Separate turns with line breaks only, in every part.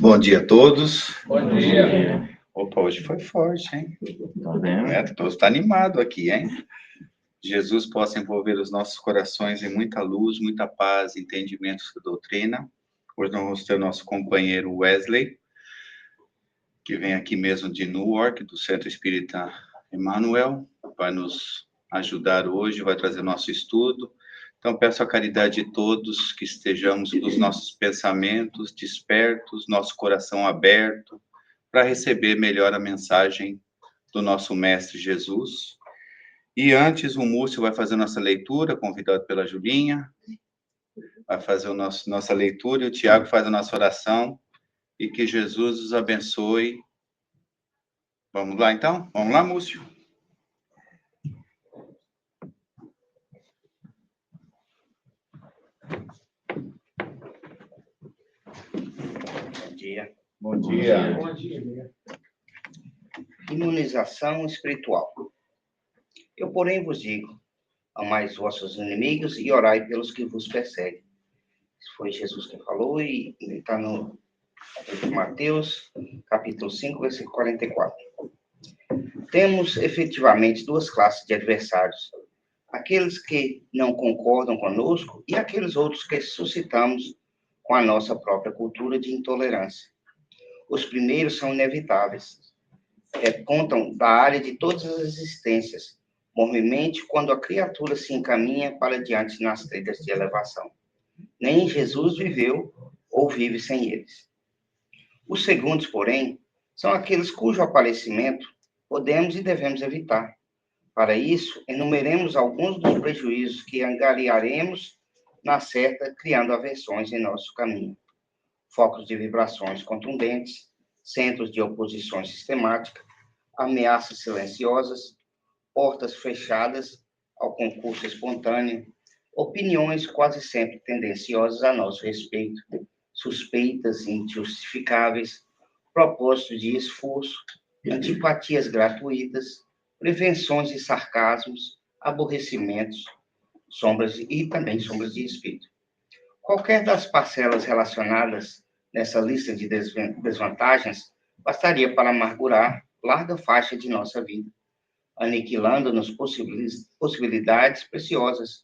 Bom dia a todos.
Bom dia.
Opa, hoje foi forte, hein?
Tá vendo?
Todos estão animados aqui, hein? Jesus possa envolver os nossos corações em muita luz, muita paz, entendimento da doutrina. Hoje nós vamos ter o nosso companheiro Wesley, que vem aqui mesmo de Newark, do Centro Espírita Emmanuel, vai nos ajudar hoje, vai trazer nosso estudo. Então, peço a caridade de todos que estejamos com os nossos pensamentos despertos, nosso coração aberto, para receber melhor a mensagem do nosso Mestre Jesus. E antes, o Múcio vai fazer nossa leitura, convidado pela Julinha, vai fazer nossa leitura, e o Tiago faz a nossa oração, e que Jesus os abençoe. Vamos lá, então? Vamos lá, Múcio?
Bom dia.
Bom dia.
Bom dia.
Imunização espiritual. Eu, porém, vos digo, amai os vossos inimigos e orai pelos que vos perseguem. Isso foi Jesus que falou e está no livro de Mateus, capítulo 5, versículo 44. Temos, efetivamente, duas classes de adversários. Aqueles que não concordam conosco e aqueles outros que suscitamos com a nossa própria cultura de intolerância. Os primeiros são inevitáveis. Contam da área de todas as existências, mormente quando a criatura se encaminha para diante nas trilhas de elevação. Nem Jesus viveu ou vive sem eles. Os segundos, porém, são aqueles cujo aparecimento podemos e devemos evitar. Para isso, enumeremos alguns dos prejuízos que angariaremos na certa, criando aversões em nosso caminho. Focos de vibrações contundentes, centros de oposição sistemática, ameaças silenciosas, portas fechadas ao concurso espontâneo, opiniões quase sempre tendenciosas a nosso respeito, suspeitas injustificáveis, propósitos de esforço, antipatias gratuitas, prevenções e sarcasmos, aborrecimentos, sombras e também sombras de espírito. Qualquer das parcelas relacionadas nessa lista de desvantagens bastaria para amargurar larga faixa de nossa vida, aniquilando-nos possibilidades preciosas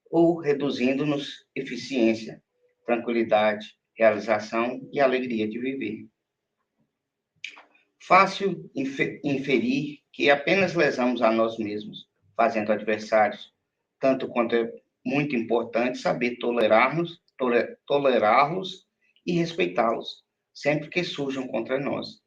ou reduzindo-nos eficiência, tranquilidade, realização e alegria de viver. Fácil inferir que apenas lesamos a nós mesmos, fazendo adversários, tanto quanto é muito importante saber tolerá-los e respeitá-los, sempre que surjam contra nós.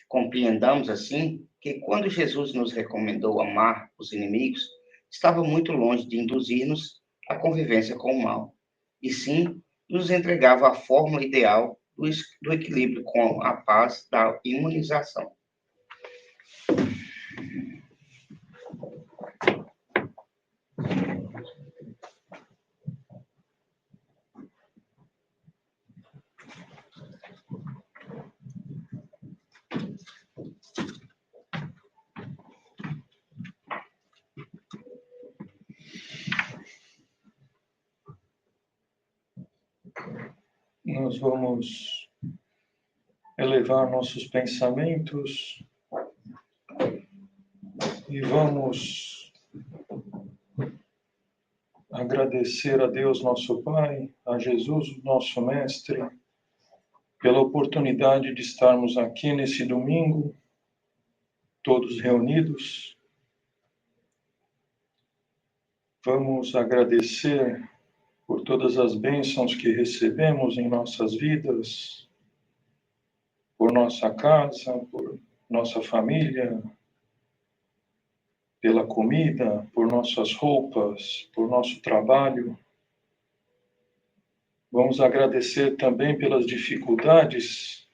Compreendamos, assim, que quando Jesus nos recomendou amar os inimigos, estava muito longe de induzir-nos à convivência com o mal, e sim nos entregava a fórmula ideal do equilíbrio com a paz da imunização.
Nós vamos elevar nossos pensamentos e vamos agradecer a Deus, nosso Pai, a Jesus, nosso Mestre, pela oportunidade de estarmos aqui nesse domingo, todos reunidos. Vamos agradecer por todas as bênçãos que recebemos em nossas vidas, por nossa casa, por nossa família, pela comida, por nossas roupas, por nosso trabalho. Vamos agradecer também pelas dificuldades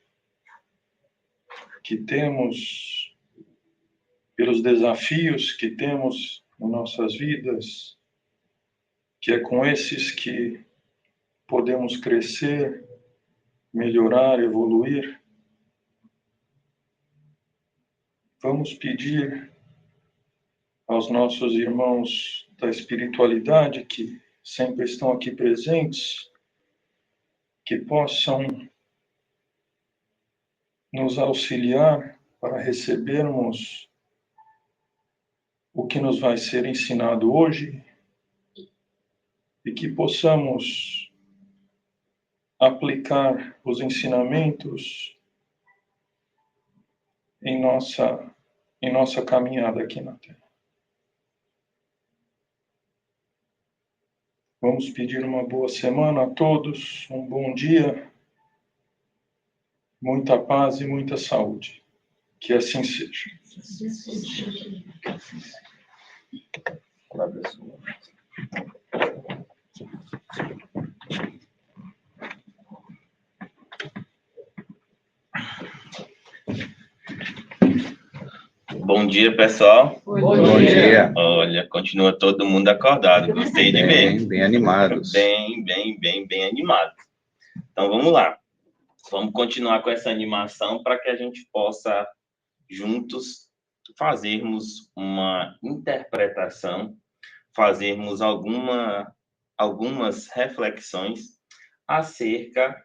que temos, pelos desafios que temos em nossas vidas, que é com esses que podemos crescer, melhorar, evoluir. Vamos pedir aos nossos irmãos da espiritualidade que sempre estão aqui presentes, que possam nos auxiliar para recebermos o que nos vai ser ensinado hoje e que possamos aplicar os ensinamentos em nossa caminhada aqui na Terra. Vamos pedir uma boa semana a todos, um bom dia, muita paz e muita saúde. Que assim seja.
Bom dia, pessoal.
Bom dia.
Olha, continua todo mundo acordado. Gostei de ver.
Bem animados.
Bem animados. Então, vamos lá. Vamos continuar com essa animação para que a gente possa, juntos, fazermos uma interpretação, fazermos algumas reflexões acerca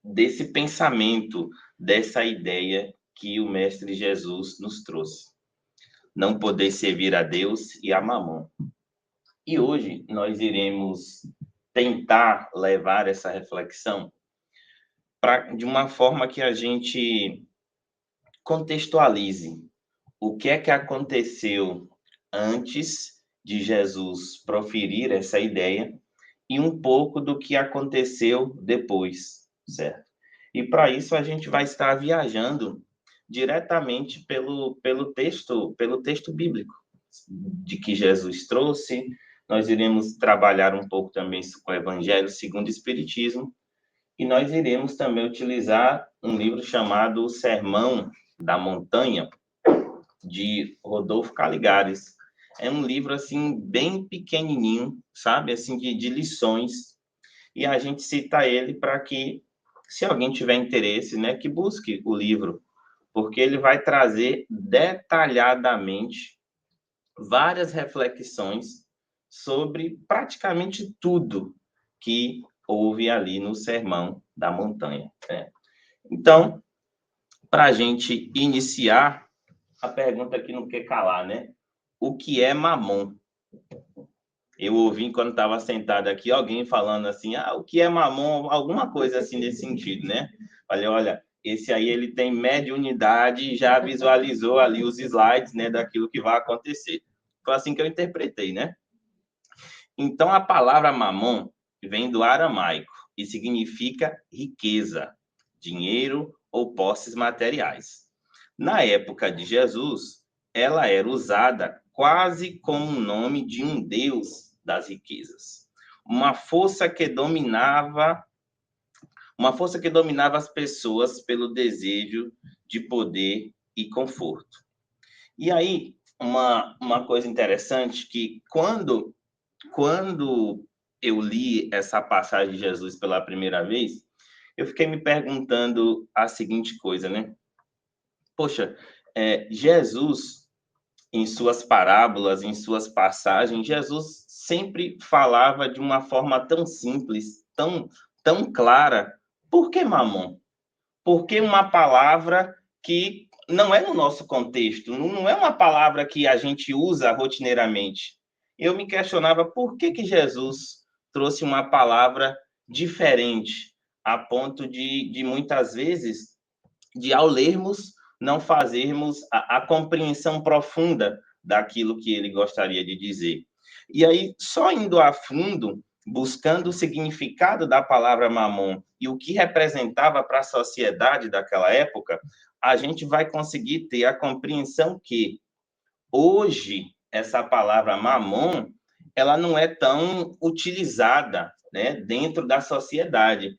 desse pensamento, dessa ideia que o Mestre Jesus nos trouxe. Não poder servir a Deus e a Mamon. E hoje nós iremos tentar levar essa reflexão de uma forma que a gente contextualize o que é que aconteceu antes de Jesus proferir essa ideia e um pouco do que aconteceu depois, certo? E para isso a gente vai estar viajando diretamente pelo texto bíblico de que Jesus trouxe. Nós iremos trabalhar um pouco também com o Evangelho segundo o Espiritismo, e nós iremos também utilizar um livro chamado O Sermão da Montanha, de Rodolfo Caligares. É um livro, assim, bem pequenininho, sabe? Assim, de lições. E a gente cita ele para que, se alguém tiver interesse, né, que busque o livro, porque ele vai trazer detalhadamente várias reflexões sobre praticamente tudo que houve ali no Sermão da Montanha, né? Então, para a gente iniciar, a pergunta que não quer calar, né? O que é mamon? Eu ouvi, quando estava sentado aqui, alguém falando assim, o que é mamon? Alguma coisa assim nesse sentido, né? Falei, olha, esse aí ele tem mediunidade e já visualizou ali os slides, né, daquilo que vai acontecer. Foi assim que eu interpretei, né? Então, a palavra mamon vem do aramaico e significa riqueza, dinheiro ou posses materiais. Na época de Jesus, ela era usada quase como um nome de um deus das riquezas, uma força que dominava as pessoas pelo desejo de poder e conforto. E aí, uma coisa interessante que quando eu li essa passagem de Jesus pela primeira vez, eu fiquei me perguntando a seguinte coisa, né? Poxa, Jesus, em suas parábolas, em suas passagens, Jesus sempre falava de uma forma tão simples, tão clara. Por que mamon? Por que uma palavra que não é no nosso contexto, não é uma palavra que a gente usa rotineiramente? Eu me questionava por que Jesus trouxe uma palavra diferente, a ponto de muitas vezes, ao lermos, não fazermos a compreensão profunda daquilo que ele gostaria de dizer. E aí, só indo a fundo, buscando o significado da palavra mamon e o que representava para a sociedade daquela época, a gente vai conseguir ter a compreensão que hoje essa palavra mamon, ela não é tão utilizada, né, dentro da sociedade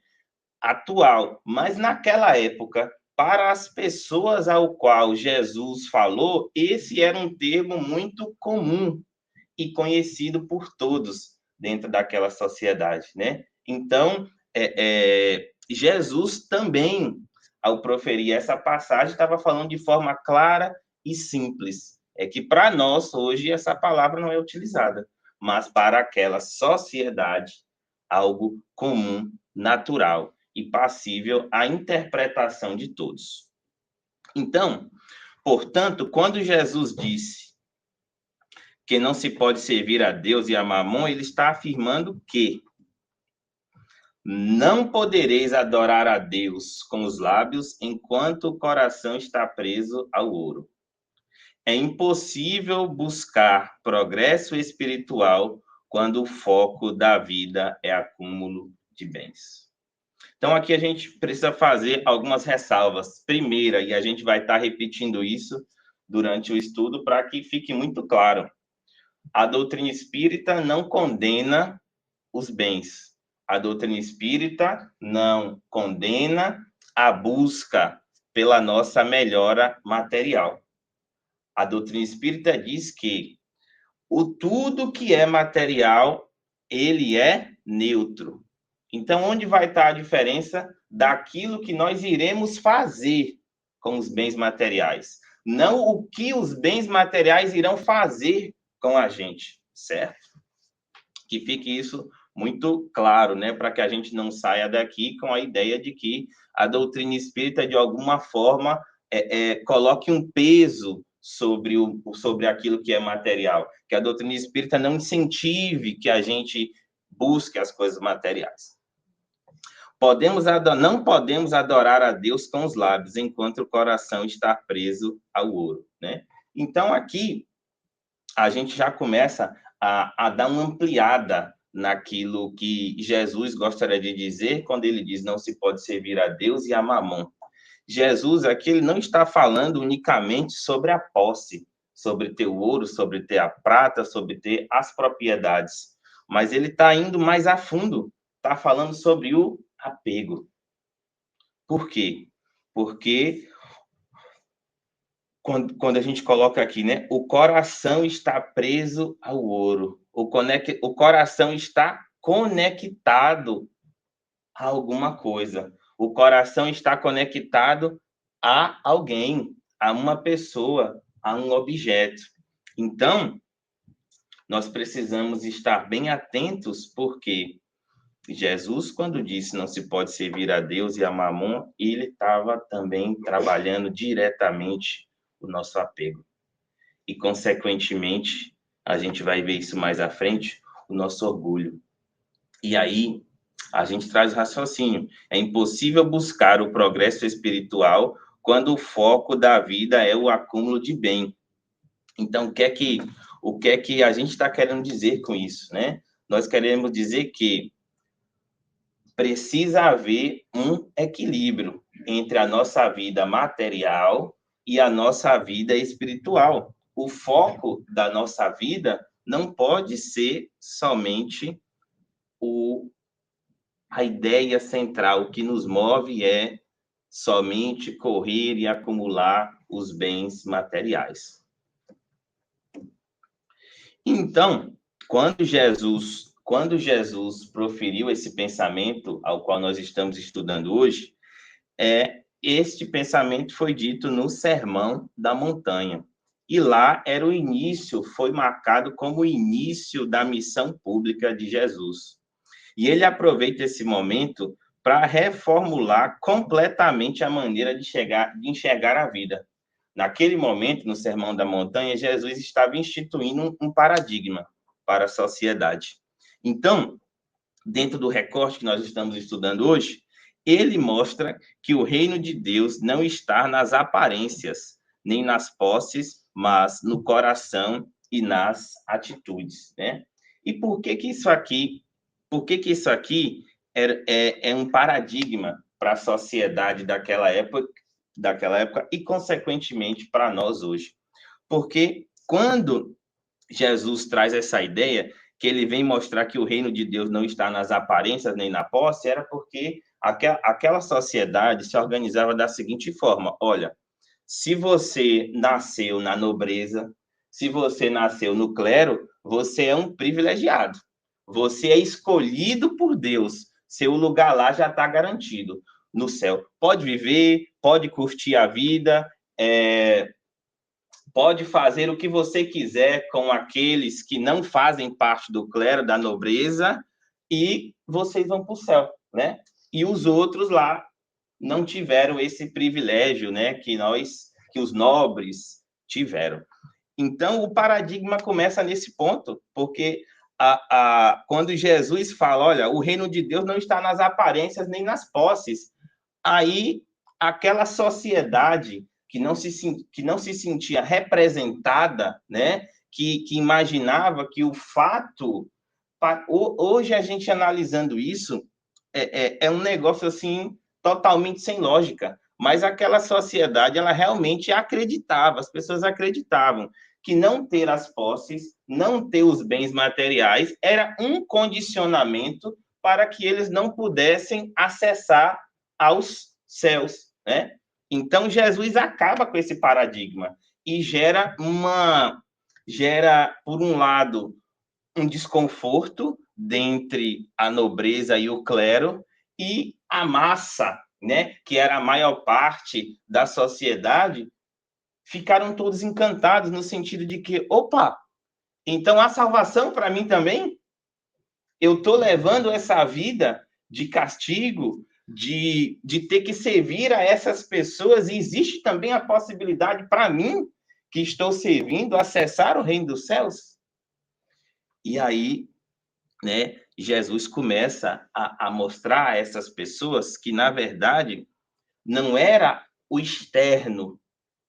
atual, mas naquela época, para as pessoas ao qual Jesus falou, esse era um termo muito comum e conhecido por todos dentro daquela sociedade, né? Então, Jesus também, ao proferir essa passagem, estava falando de forma clara e simples. É que para nós, hoje, essa palavra não é utilizada, mas para aquela sociedade, algo comum, natural. e passível à interpretação de todos. Então, portanto, quando Jesus disse que não se pode servir a Deus e a Mamon, ele está afirmando que não podereis adorar a Deus com os lábios enquanto o coração está preso ao ouro. É impossível buscar progresso espiritual quando o foco da vida é acúmulo de bens. Então, aqui a gente precisa fazer algumas ressalvas. Primeira, e a gente vai estar repetindo isso durante o estudo para que fique muito claro. A doutrina espírita não condena os bens. A doutrina espírita não condena a busca pela nossa melhora material. A doutrina espírita diz que o tudo que é material, ele é neutro. Então, onde vai estar a diferença daquilo que nós iremos fazer com os bens materiais? Não o que os bens materiais irão fazer com a gente, certo? Que fique isso muito claro, né? Para que a gente não saia daqui com a ideia de que a doutrina espírita, de alguma forma, coloque um peso sobre aquilo que é material. Que a doutrina espírita não incentive que a gente busque as coisas materiais. Não podemos adorar a Deus com os lábios, enquanto o coração está preso ao ouro, né? Então, aqui, a gente já começa a dar uma ampliada naquilo que Jesus gostaria de dizer quando ele diz não se pode servir a Deus e a Mamon. Jesus aqui ele não está falando unicamente sobre a posse, sobre ter o ouro, sobre ter a prata, sobre ter as propriedades, mas ele está indo mais a fundo, está falando sobre o apego. Por quê? Porque quando a gente coloca aqui, né? O coração está preso ao ouro. O coração está conectado a alguma coisa. O coração está conectado a alguém, a uma pessoa, a um objeto. Então, nós precisamos estar bem atentos, porque Jesus, quando disse não se pode servir a Deus e a Mamon, ele estava também trabalhando diretamente o nosso apego. E, consequentemente, a gente vai ver isso mais à frente, o nosso orgulho. E aí, a gente traz o raciocínio. É impossível buscar o progresso espiritual quando o foco da vida é o acúmulo de bem. Então, o que é que a gente está querendo dizer com isso, né? Nós queremos dizer que precisa haver um equilíbrio entre a nossa vida material e a nossa vida espiritual. O foco da nossa vida não pode ser somente a ideia central. O que nos move é somente correr e acumular os bens materiais. Então, quando Jesus proferiu esse pensamento ao qual nós estamos estudando hoje, este pensamento foi dito no Sermão da Montanha. E lá era o início, foi marcado como o início da missão pública de Jesus. E ele aproveita esse momento para reformular completamente a maneira de enxergar a vida. Naquele momento, no Sermão da Montanha, Jesus estava instituindo um paradigma para a sociedade. Então, dentro do recorte que nós estamos estudando hoje, ele mostra que o reino de Deus não está nas aparências, nem nas posses, mas no coração e nas atitudes, né? E por que isso aqui é um paradigma para a sociedade daquela época e, consequentemente, para nós hoje? Porque quando Jesus traz essa ideia, que ele vem mostrar que o reino de Deus não está nas aparências nem na posse, era porque aquela sociedade se organizava da seguinte forma: olha, se você nasceu na nobreza, se você nasceu no clero, você é um privilegiado. Você é escolhido por Deus. Seu lugar lá já está garantido no céu. Pode viver, pode curtir a vida, pode fazer o que você quiser com aqueles que não fazem parte do clero, da nobreza, e vocês vão para o céu, né? e os outros lá não tiveram esse privilégio, né, que os nobres tiveram. Então, o paradigma começa nesse ponto, porque quando Jesus fala, olha, o reino de Deus não está nas aparências nem nas posses, aí aquela sociedade que não se sentia representada, né, que imaginava que o fato... Hoje, a gente analisando isso, é um negócio assim totalmente sem lógica, mas aquela sociedade, ela realmente acreditava, as pessoas acreditavam que não ter as posses, não ter os bens materiais, era um condicionamento para que eles não pudessem acessar aos céus, né? Então, Jesus acaba com esse paradigma e gera, por um lado, um desconforto dentre a nobreza e o clero, e a massa, né, que era a maior parte da sociedade, ficaram todos encantados no sentido de que, opa, então a salvação para mim também? Eu estou levando essa vida de castigo, de ter que servir a essas pessoas, e existe também a possibilidade para mim, que estou servindo, acessar o reino dos céus? E aí, né, Jesus começa a mostrar a essas pessoas que, na verdade, não era o externo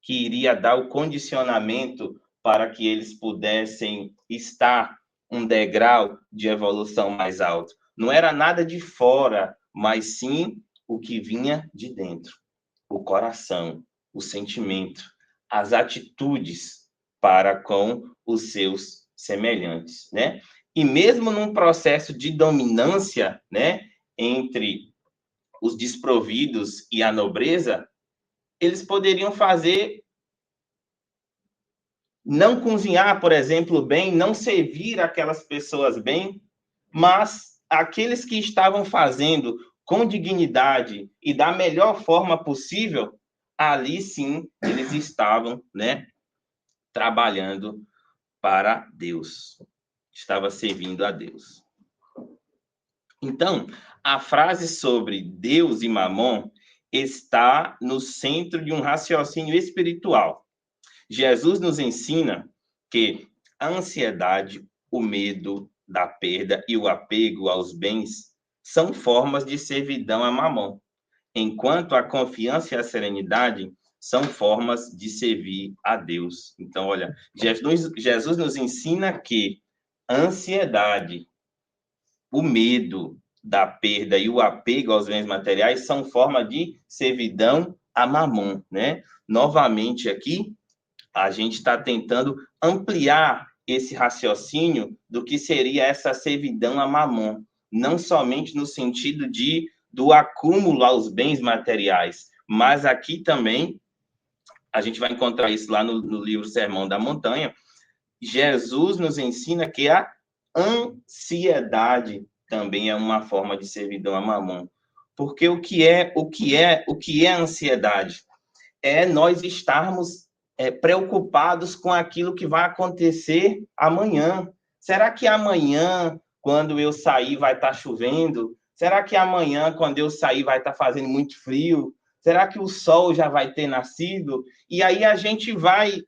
que iria dar o condicionamento para que eles pudessem estar um degrau de evolução mais alto. Não era nada de fora, mas sim o que vinha de dentro. O coração, o sentimento, as atitudes para com os seus semelhantes, né? E mesmo num processo de dominância, né, entre os desprovidos e a nobreza, eles poderiam fazer, não cozinhar, por exemplo, bem, não servir aquelas pessoas bem, mas aqueles que estavam fazendo com dignidade e da melhor forma possível, ali sim eles estavam, né, trabalhando para Deus, estava servindo a Deus. Então, a frase sobre Deus e Mamon está no centro de um raciocínio espiritual. Jesus nos ensina que a ansiedade, o medo da perda e o apego aos bens são formas de servidão a Mamon, enquanto a confiança e a serenidade são formas de servir a Deus. Então, olha, Jesus nos ensina que a ansiedade, o medo da perda e o apego aos bens materiais são forma de servidão a Mamon, né? Novamente aqui, a gente está tentando ampliar esse raciocínio do que seria essa servidão a Mamon, não somente no sentido do acúmulo aos bens materiais, mas aqui também, a gente vai encontrar isso lá no livro Sermão da Montanha, Jesus nos ensina que a ansiedade também é uma forma de servidão a Mamon. Porque o que é ansiedade? É nós estarmos preocupados com aquilo que vai acontecer amanhã. Será que amanhã, quando eu sair, vai estar chovendo? Será que amanhã, quando eu sair, vai estar fazendo muito frio? Será que o sol já vai ter nascido? E aí a gente vai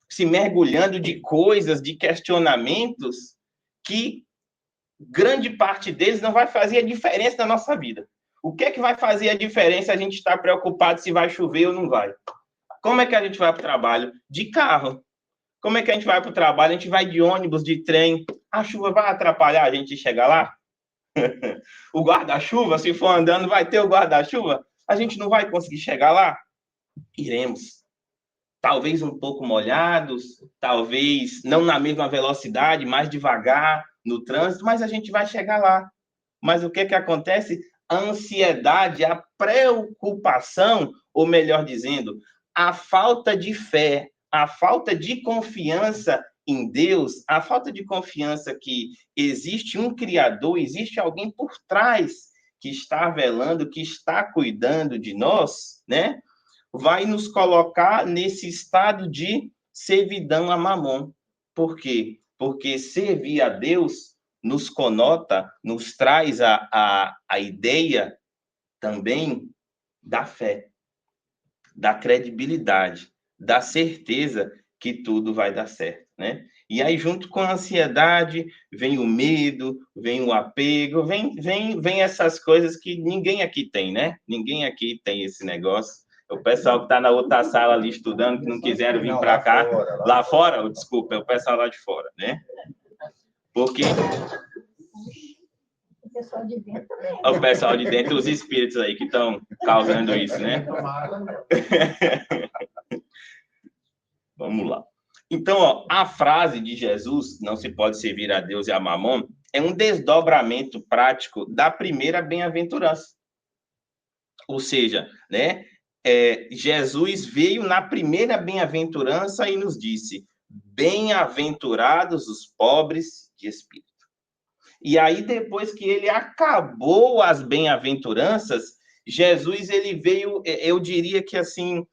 se mergulhando de coisas, de questionamentos, que grande parte deles não vai fazer a diferença na nossa vida. O que é que vai fazer a diferença a gente estar preocupado se vai chover ou não vai? Como é que a gente vai para o trabalho? De carro. Como é que a gente vai para o trabalho? A gente vai de ônibus, de trem. A chuva vai atrapalhar a gente chegar lá? O guarda-chuva, se for andando, vai ter o guarda-chuva? A gente não vai conseguir chegar lá? Iremos. Talvez um pouco molhados, talvez não na mesma velocidade, mais devagar no trânsito, mas a gente vai chegar lá. Mas o que acontece? A ansiedade, a preocupação, ou melhor dizendo, a falta de fé, a falta de confiança em Deus, a falta de confiança que existe um Criador, existe alguém por trás que está velando, que está cuidando de nós, né? Vai nos colocar nesse estado de servidão a Mamon. Por quê? Porque servir a Deus nos conota, nos traz a ideia também da fé, da credibilidade, da certeza que tudo vai dar certo, né? E aí, junto com a ansiedade, vem o medo, vem o apego, vem essas coisas que ninguém aqui tem, né? Ninguém aqui tem esse negócio. O pessoal que está na outra sala ali estudando, que não quiseram vir para cá, lá fora, desculpa, é o pessoal lá de fora, né? Porque
o pessoal de dentro também.
o pessoal de dentro, os espíritos aí que estão causando isso, né? Vamos lá. Então, ó, a frase de Jesus, não se pode servir a Deus e a Mamon, é um desdobramento prático da primeira bem-aventurança. Ou seja, né, Jesus veio na primeira bem-aventurança e nos disse: bem-aventurados os pobres de espírito. E aí, depois que ele acabou as bem-aventuranças, Jesus, ele veio, eu diria que assim,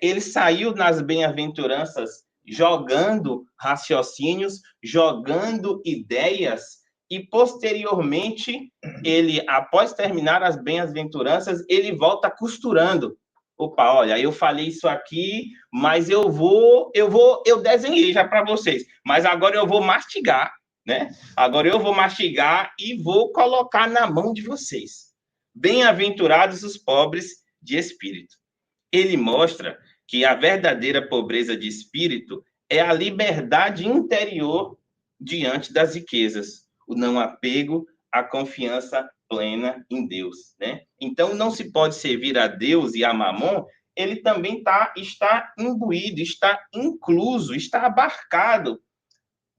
ele saiu nas bem-aventuranças jogando raciocínios, jogando ideias, e posteriormente, ele, após terminar as bem-aventuranças, ele volta costurando. Opa, olha, eu falei isso aqui, mas eu desenhei já para vocês, mas agora eu vou mastigar, né? Agora eu vou mastigar e vou colocar na mão de vocês. Bem-aventurados os pobres de espírito. Ele mostra que a verdadeira pobreza de espírito é a liberdade interior diante das riquezas, o não apego, a confiança plena em Deus, né? Então, não se pode servir a Deus e a Mamon, ele também está imbuído, está incluso, está abarcado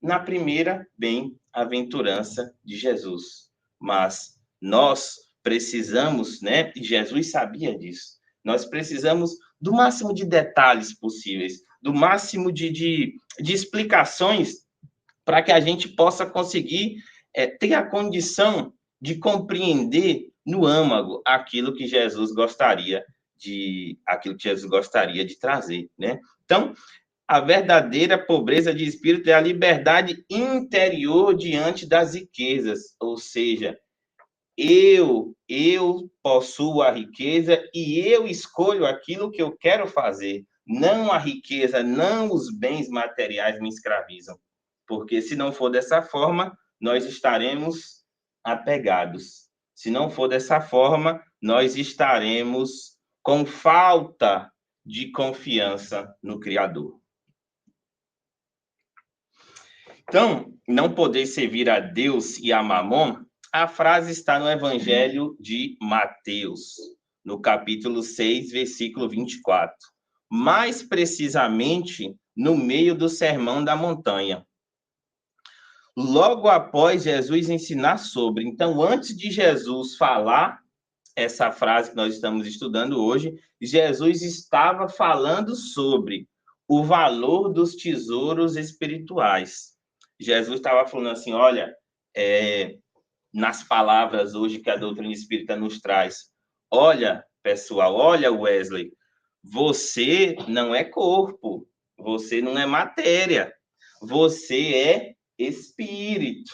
na primeira bem-aventurança de Jesus. Mas nós precisamos, né? E Jesus sabia disso. Nós precisamos do máximo de detalhes possíveis, do máximo de explicações para que a gente possa conseguir ter a condição de compreender no âmago aquilo que Jesus gostaria de trazer, né? Então, a verdadeira pobreza de espírito é a liberdade interior diante das riquezas, ou seja, eu possuo a riqueza e eu escolho aquilo que eu quero fazer. Não a riqueza, não os bens materiais me escravizam. Porque se não for dessa forma, nós estaremos apegados. Se não for dessa forma, nós estaremos com falta de confiança no Criador. Então, não poder servir a Deus e a Mamon, a frase está no Evangelho de Mateus, no capítulo 6, versículo 24. Mais precisamente, no meio do Sermão da Montanha. Logo após Jesus ensinar sobre. Então, antes de Jesus falar essa frase que nós estamos estudando hoje, Jesus estava falando sobre o valor dos tesouros espirituais. Jesus estava falando assim, olha, nas palavras hoje que a doutrina espírita nos traz, olha, pessoal, olha, Wesley, você não é corpo, você não é matéria, você é espírito,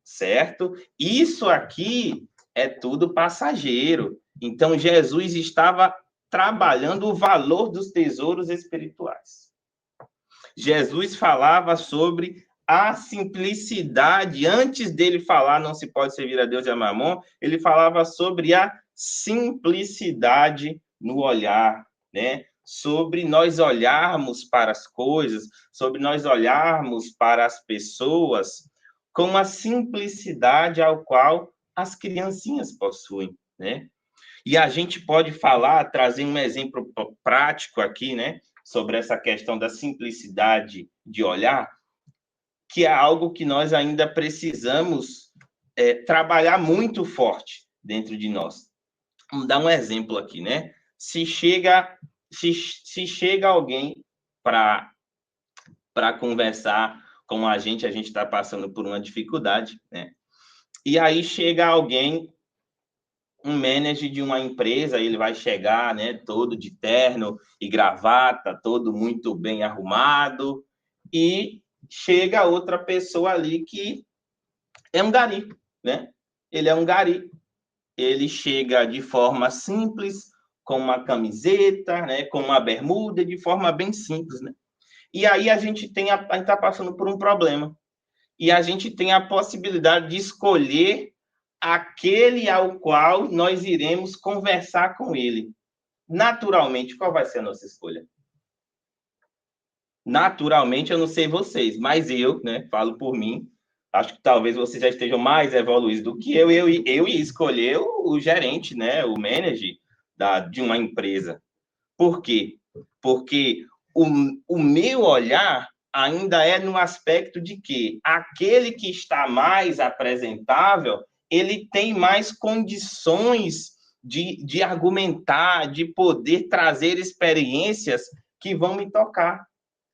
certo? Isso aqui é tudo passageiro. Então, Jesus estava trabalhando o valor dos tesouros espirituais. Jesus falava sobre a simplicidade. Antes dele falar, não se pode servir a Deus e a Mamon, ele falava sobre a simplicidade no olhar, né? Sobre nós olharmos para as coisas, sobre nós olharmos para as pessoas com a simplicidade ao qual as criancinhas possuem, né? E a gente pode falar, trazer um exemplo prático aqui, né? Sobre essa questão da simplicidade de olhar, que é algo que nós ainda precisamos trabalhar muito forte dentro de nós. Vamos dar um exemplo aqui, né? Se chega alguém para conversar com a gente está passando por uma dificuldade, né? E aí chega alguém, um manager de uma empresa, ele vai chegar, né, todo de terno e gravata, todo muito bem arrumado, e chega outra pessoa ali que é um gari, né? Ele é um gari. Ele chega de forma simples, com uma camiseta, né, com uma bermuda, de forma bem simples, né? E aí a gente está passando por um problema. E a gente tem a possibilidade de escolher aquele ao qual nós iremos conversar com ele. Naturalmente, qual vai ser a nossa escolha? Naturalmente, eu não sei vocês, mas eu, né, falo por mim, acho que talvez vocês já estejam mais evoluídos do que eu ia escolher o gerente, né, o manager de uma empresa. Por quê? Porque o meu olhar ainda é no aspecto de que aquele que está mais apresentável, ele tem mais condições de argumentar, de poder trazer experiências que vão me tocar.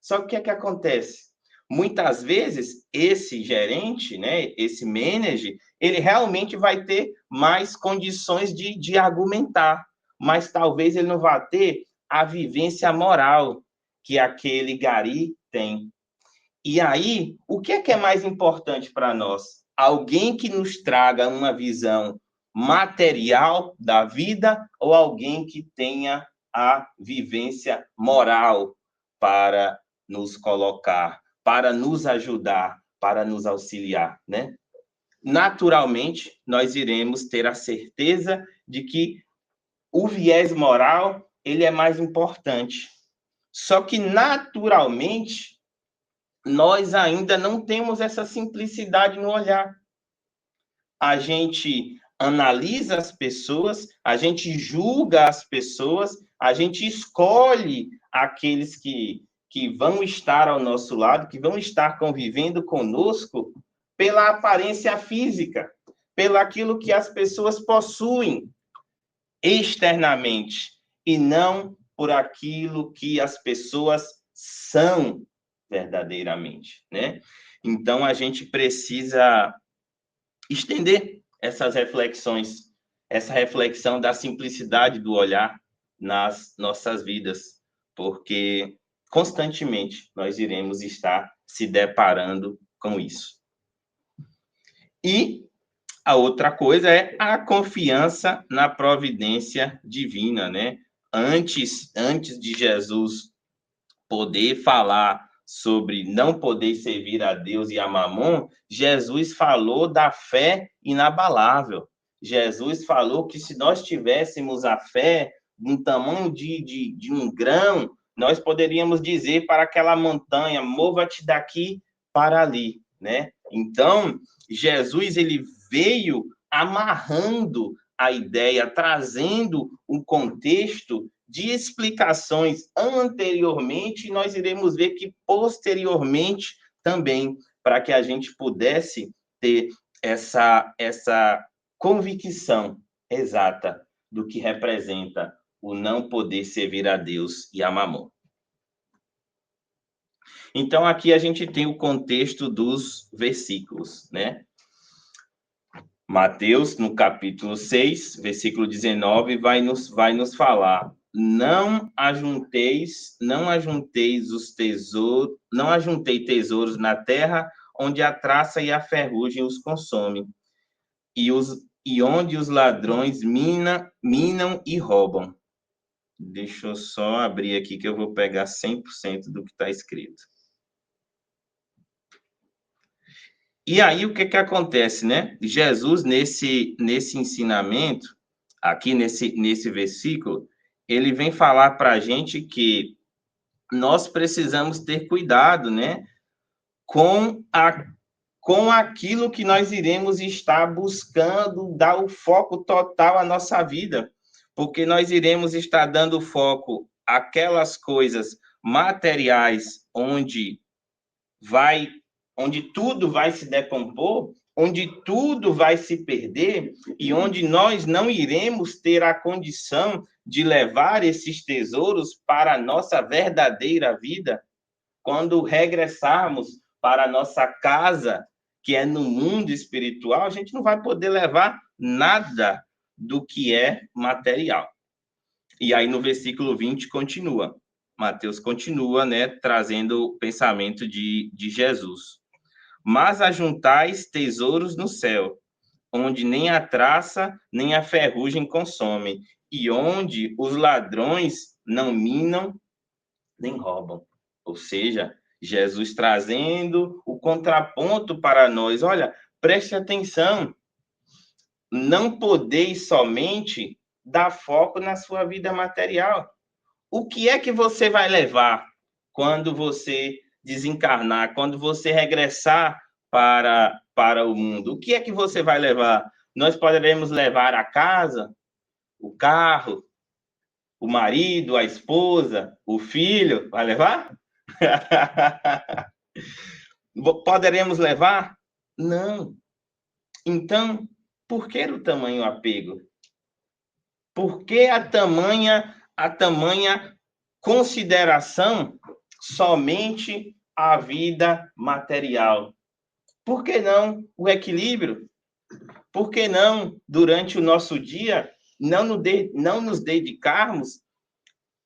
Só que o que é que acontece? Muitas vezes, esse gerente, né, esse manager, ele realmente vai ter mais condições de argumentar, mas talvez ele não vá ter a vivência moral que aquele gari tem. E aí, o que é mais importante para nós? Alguém que nos traga uma visão material da vida ou alguém que tenha a vivência moral para nos colocar, para nos ajudar, para nos auxiliar, né? Naturalmente, nós iremos ter a certeza de que o viés moral, ele é mais importante. Só que, naturalmente, nós ainda não temos essa simplicidade no olhar. A gente analisa as pessoas, a gente julga as pessoas, a gente escolhe aqueles que vão estar ao nosso lado, que vão estar convivendo conosco pela aparência física, pelo aquilo que as pessoas possuem externamente e não por aquilo que as pessoas são verdadeiramente, né? Então a gente precisa estender essas reflexões, essa reflexão da simplicidade do olhar nas nossas vidas, porque constantemente nós iremos estar se deparando com isso. E a outra coisa é a confiança na providência divina, né? Antes de Jesus poder falar sobre não poder servir a Deus e a Mamon, Jesus falou da fé inabalável. Jesus falou que se nós tivéssemos a fé no tamanho de um grão, nós poderíamos dizer para aquela montanha, mova-te daqui para ali, né? Então, Jesus, ele veio amarrando a ideia, trazendo um contexto de explicações anteriormente, nós iremos ver que posteriormente também, para que a gente pudesse ter essa convicção exata do que representa o não poder servir a Deus e a Mamon. Então, aqui a gente tem o contexto dos versículos, né? Mateus, no capítulo 6, versículo 19, vai nos falar: não ajuntei tesouros na terra, onde a traça e a ferrugem os consomem, e onde os ladrões minam e roubam. Deixa eu só abrir aqui que eu vou pegar 100% do que está escrito. E aí, o que acontece, né? Jesus, nesse ensinamento, aqui nesse versículo, ele vem falar para a gente que nós precisamos ter cuidado, né? Com aquilo que nós iremos estar buscando dar o foco total à nossa vida. Porque nós iremos estar dando foco àquelas coisas materiais onde tudo vai se decompor, onde tudo vai se perder e onde nós não iremos ter a condição de levar esses tesouros para a nossa verdadeira vida, quando regressarmos para a nossa casa, que é no mundo espiritual, a gente não vai poder levar nada do que é material. E aí no versículo 20 continua. Mateus continua, né, trazendo o pensamento de Jesus. mas ajuntais tesouros no céu, onde nem a traça, nem a ferrugem consomem, e onde os ladrões não minam, nem roubam. Ou seja, Jesus trazendo o contraponto para nós. Olha, preste atenção. Não podeis somente dar foco na sua vida material. O que é que você vai levar quando você desencarnar, quando você regressar para o mundo? O que é que você vai levar? Nós poderemos levar a casa, o carro, o marido, a esposa, o filho. Vai levar? Poderemos levar? Não. Então, por que o tamanho apego? Por que a tamanha consideração somente à vida material? Por que não o equilíbrio? Por que não, durante o nosso dia, não nos dedicarmos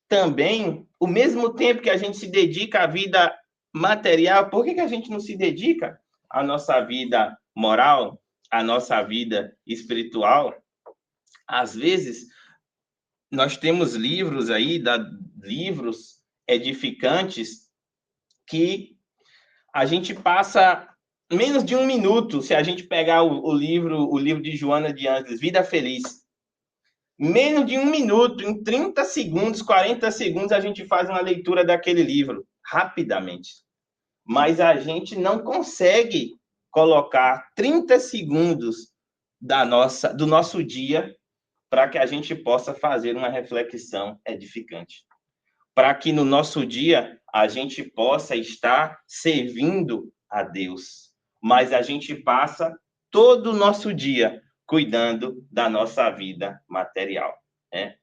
também, o mesmo tempo que a gente se dedica à vida material, por que a gente não se dedica à nossa vida moral, à nossa vida espiritual? Às vezes, nós temos livros aí, livros edificantes, que a gente passa menos de um minuto, se a gente pegar o livro de Joana de Ângeles, Vida Feliz. Menos de um minuto, em 30 segundos, 40 segundos, a gente faz uma leitura daquele livro, rapidamente. Mas a gente não consegue colocar 30 segundos do nosso dia para que a gente possa fazer uma reflexão edificante. Para que no nosso dia a gente possa estar servindo a Deus. Mas a gente passa todo o nosso dia cuidando da nossa vida material, né?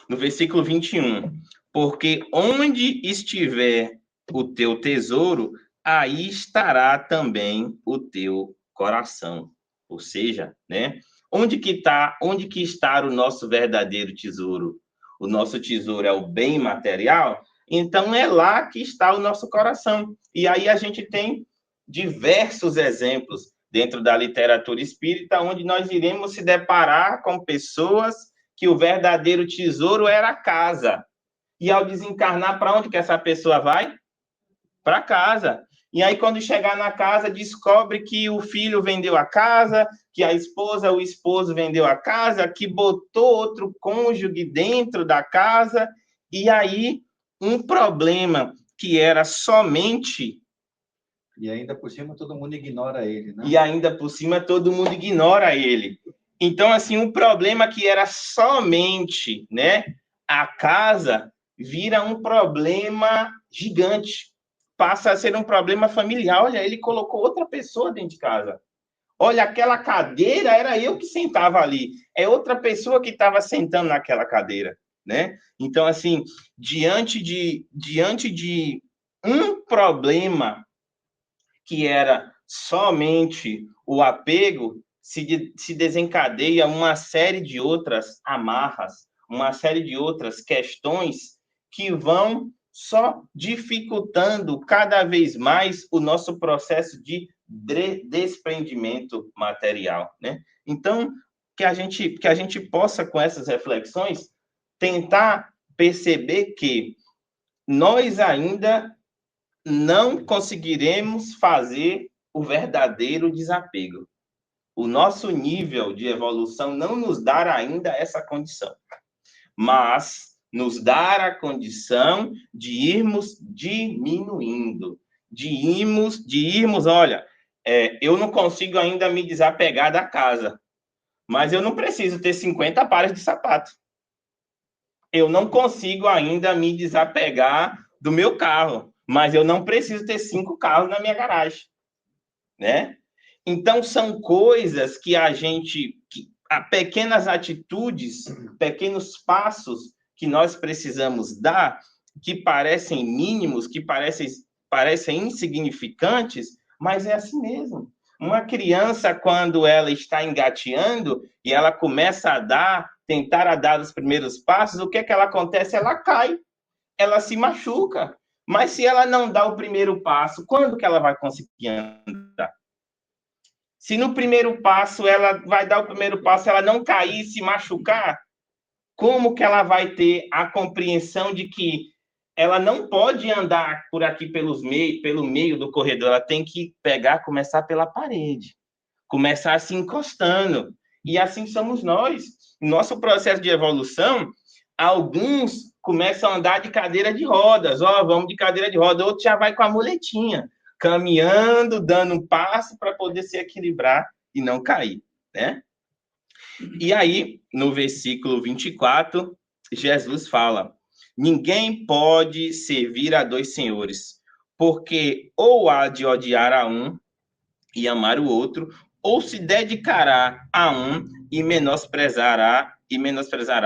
No versículo 21, porque onde estiver o teu tesouro, aí estará também o teu coração. Ou seja, né? Onde que está o nosso verdadeiro tesouro? O nosso tesouro é o bem material? Então é lá que está o nosso coração. E aí a gente tem diversos exemplos dentro da literatura espírita, onde nós iremos se deparar com pessoas que o verdadeiro tesouro era a casa. E ao desencarnar, para onde que essa pessoa vai? Para casa. E aí, quando chegar na casa, descobre que o filho vendeu a casa, que a esposa, o esposo vendeu a casa, que botou outro cônjuge dentro da casa. E aí, um problema que era somente...
E ainda por cima todo mundo ignora ele, né?
E ainda por cima todo mundo ignora ele. Então, assim, um problema que era somente, né, a casa, vira um problema gigante. Passa a ser um problema familiar. Olha, ele colocou outra pessoa dentro de casa. Olha, aquela cadeira era eu que sentava ali. É outra pessoa que estava sentando naquela cadeira, né? Então, assim, diante de um problema que era somente o apego, se desencadeia uma série de outras amarras, uma série de outras questões que vão só dificultando cada vez mais o nosso processo de desprendimento material, né? Então, que a gente possa, com essas reflexões, tentar perceber que nós ainda não conseguiremos fazer o verdadeiro desapego. O nosso nível de evolução não nos dá ainda essa condição, mas nos dá a condição de irmos diminuindo, de irmos, olha, eu não consigo ainda me desapegar da casa, mas eu não preciso ter 50 pares de sapato. Eu não consigo ainda me desapegar do meu carro, mas eu não preciso ter 5 carros na minha garagem, né? Então, são coisas que pequenas atitudes, pequenos passos que nós precisamos dar, que parecem mínimos, que parecem insignificantes, mas é assim mesmo. Uma criança, quando ela está engateando e ela começa tentar dar os primeiros passos, o que é que ela acontece? Ela cai, ela se machuca. Mas se ela não dá o primeiro passo, quando que ela vai conseguir andar? Se no primeiro passo ela vai dar o primeiro passo, ela não cair e se machucar, como que ela vai ter a compreensão de que ela não pode andar por aqui pelo meio do corredor, ela tem que começar pela parede, começar se encostando. E assim somos nós. Nosso processo de evolução, alguns começam a andar de cadeira de rodas, vamos de cadeira de rodas, outro já vai com a muletinha, caminhando, dando um passo para poder se equilibrar e não cair, né? E aí, no versículo 24, Jesus fala: ninguém pode servir a dois senhores, porque ou há de odiar a um e amar o outro, ou se dedicará a um e menosprezará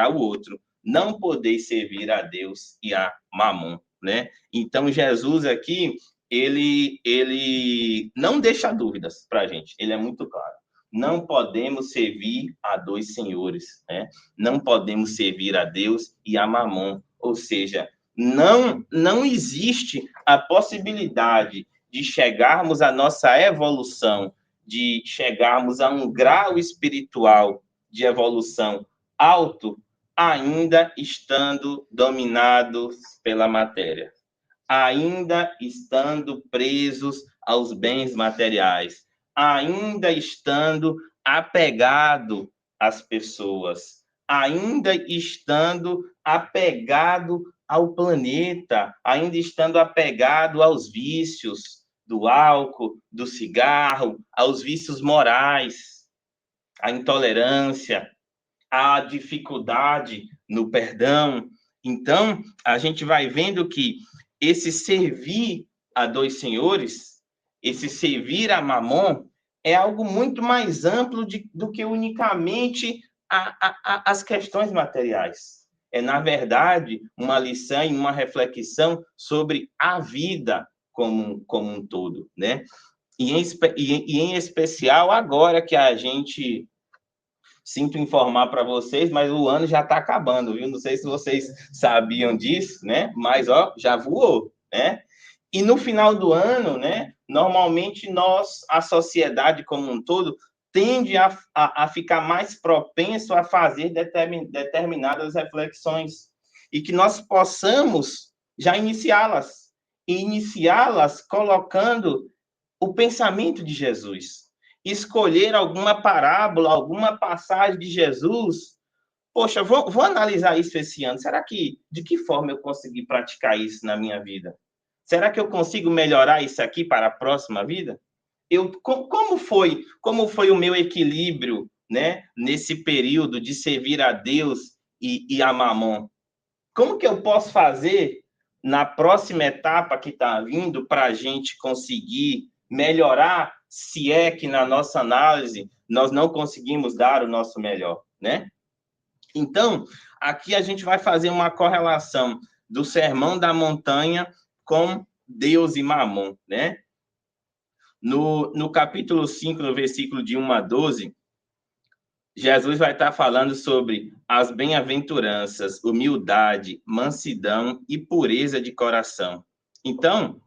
o outro. Não podeis servir a Deus e a Mamon, né? Então, Jesus aqui, ele não deixa dúvidas para a gente, ele é muito claro. Não podemos servir a dois senhores, né? Não podemos servir a Deus e a Mamon, ou seja, não existe a possibilidade de chegarmos à nossa evolução, de chegarmos a um grau espiritual de evolução alto, ainda estando dominados pela matéria, ainda estando presos aos bens materiais, ainda estando apegado às pessoas, ainda estando apegado ao planeta, ainda estando apegado aos vícios do álcool, do cigarro, aos vícios morais, à intolerância, à dificuldade no perdão. Então, a gente vai vendo que esse servir a dois senhores, esse servir a Mamon, é algo muito mais amplo do que unicamente as questões materiais. É, na verdade, uma lição e uma reflexão sobre a vida como um todo, né? E em especial agora que a gente... Sinto informar para vocês, mas o ano já está acabando, viu? Não sei se vocês sabiam disso, né? Mas, já voou, né? E no final do ano, né? Normalmente a sociedade como um todo, tende a ficar mais propenso a fazer determinadas reflexões e que nós possamos já iniciá-las. E iniciá-las colocando o pensamento de Jesus. Escolher alguma parábola, alguma passagem de Jesus. Poxa, vou analisar isso esse ano. De que forma eu consegui praticar isso na minha vida? Será que eu consigo melhorar isso aqui para a próxima vida? Como foi o meu equilíbrio, né, nesse período de servir a Deus e a Mamon? Como que eu posso fazer na próxima etapa que está vindo para a gente conseguir melhorar, se é que na nossa análise nós não conseguimos dar o nosso melhor, né? Então, aqui a gente vai fazer uma correlação do Sermão da Montanha com Deus e Mamon, né? No capítulo 5, no versículo de 1 a 12, Jesus vai estar falando sobre as bem-aventuranças, humildade, mansidão e pureza de coração. Então,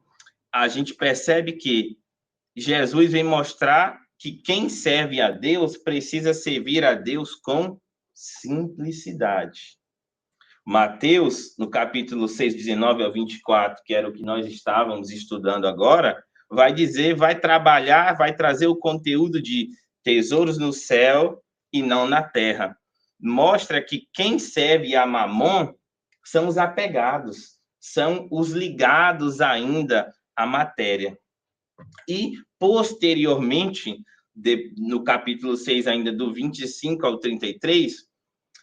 a gente percebe que Jesus vem mostrar que quem serve a Deus precisa servir a Deus com simplicidade. Mateus, no capítulo 6, 19 ao 24, que era o que nós estávamos estudando agora, vai trabalhar, vai trazer o conteúdo de tesouros no céu e não na terra. Mostra que quem serve a Mamon são os apegados, são os ligados ainda à matéria. E, posteriormente, no capítulo 6, ainda do 25 ao 33,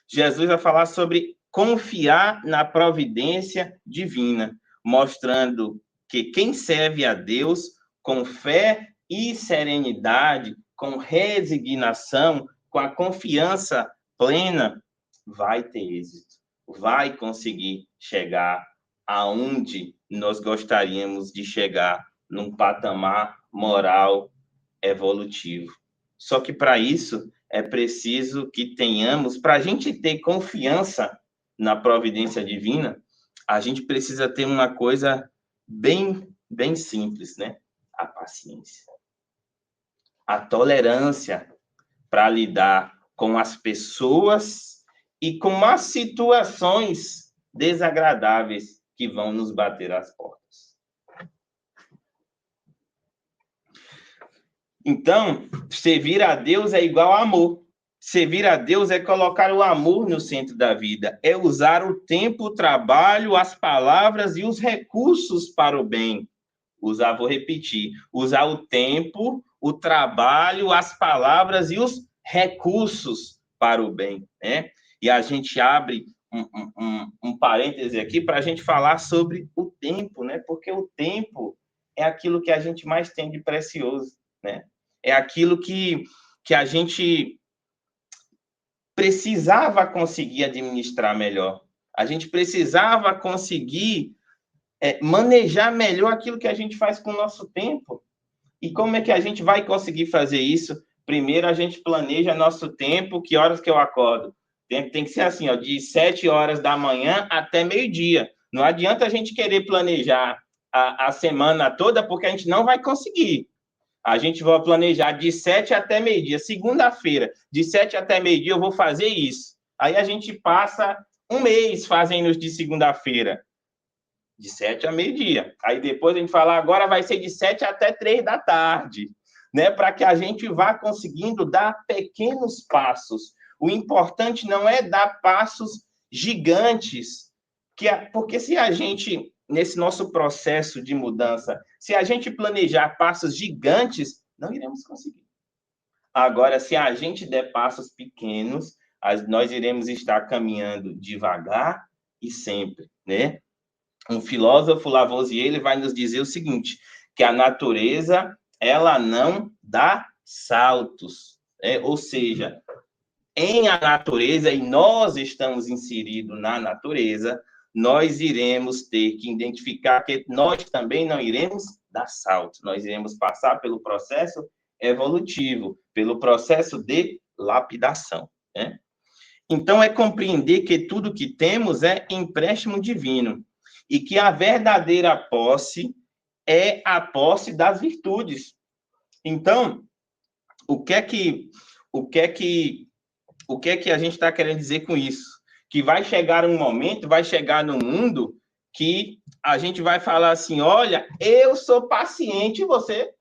Jesus vai falar sobre confiar na providência divina, mostrando que quem serve a Deus com fé e serenidade, com resignação, com a confiança plena, vai ter êxito, vai conseguir chegar aonde nós gostaríamos de chegar, num patamar moral evolutivo. Só que para isso é preciso que tenhamos, para a gente ter confiança na providência divina, a gente precisa ter uma coisa bem simples, né? A paciência. A tolerância para lidar com as pessoas e com as situações desagradáveis que vão nos bater às portas. Então, servir a Deus é igual a amor. Servir a Deus é colocar o amor no centro da vida, é usar o tempo, o trabalho, as palavras e os recursos para o bem. Vou repetir, usar o tempo, o trabalho, as palavras e os recursos para o bem, né? E a gente abre um parêntese aqui para a gente falar sobre o tempo, né? Porque o tempo é aquilo que a gente mais tem de precioso, né? É aquilo que a gente precisava conseguir administrar melhor. A gente precisava conseguir manejar melhor aquilo que a gente faz com o nosso tempo. E como é que a gente vai conseguir fazer isso? Primeiro, a gente planeja nosso tempo, que horas que eu acordo. Tem que ser assim, ó, de 7 horas da manhã até meio-dia. Não adianta a gente querer planejar a semana toda, porque a gente não vai conseguir. A gente vai planejar de 7 até meio-dia. Segunda-feira, de 7 até meio-dia, eu vou fazer isso. Aí a gente passa um mês fazendo de segunda-feira, de 7 a meio-dia. Aí depois a gente fala, agora vai ser de 7 até 3 da tarde, né? Para que a gente vá conseguindo dar pequenos passos. O importante não é dar passos gigantes, porque se a gente, nesse nosso processo de mudança, se a gente planejar passos gigantes, não iremos conseguir. Agora, se a gente der passos pequenos, nós iremos estar caminhando devagar e sempre, né? Um filósofo, Lavoisier, ele vai nos dizer o seguinte, que a natureza, ela não dá saltos, né? Ou seja, em a natureza, e nós estamos inseridos na natureza, nós iremos ter que identificar que nós também não iremos dar saltos, nós iremos passar pelo processo evolutivo, pelo processo de lapidação, né? Então, é compreender que tudo que temos é empréstimo divino e que a verdadeira posse é a posse das virtudes. Então, o que é que a gente está querendo dizer com isso? Que vai chegar um momento, vai chegar no mundo que a gente vai falar assim, olha, eu sou paciente, você,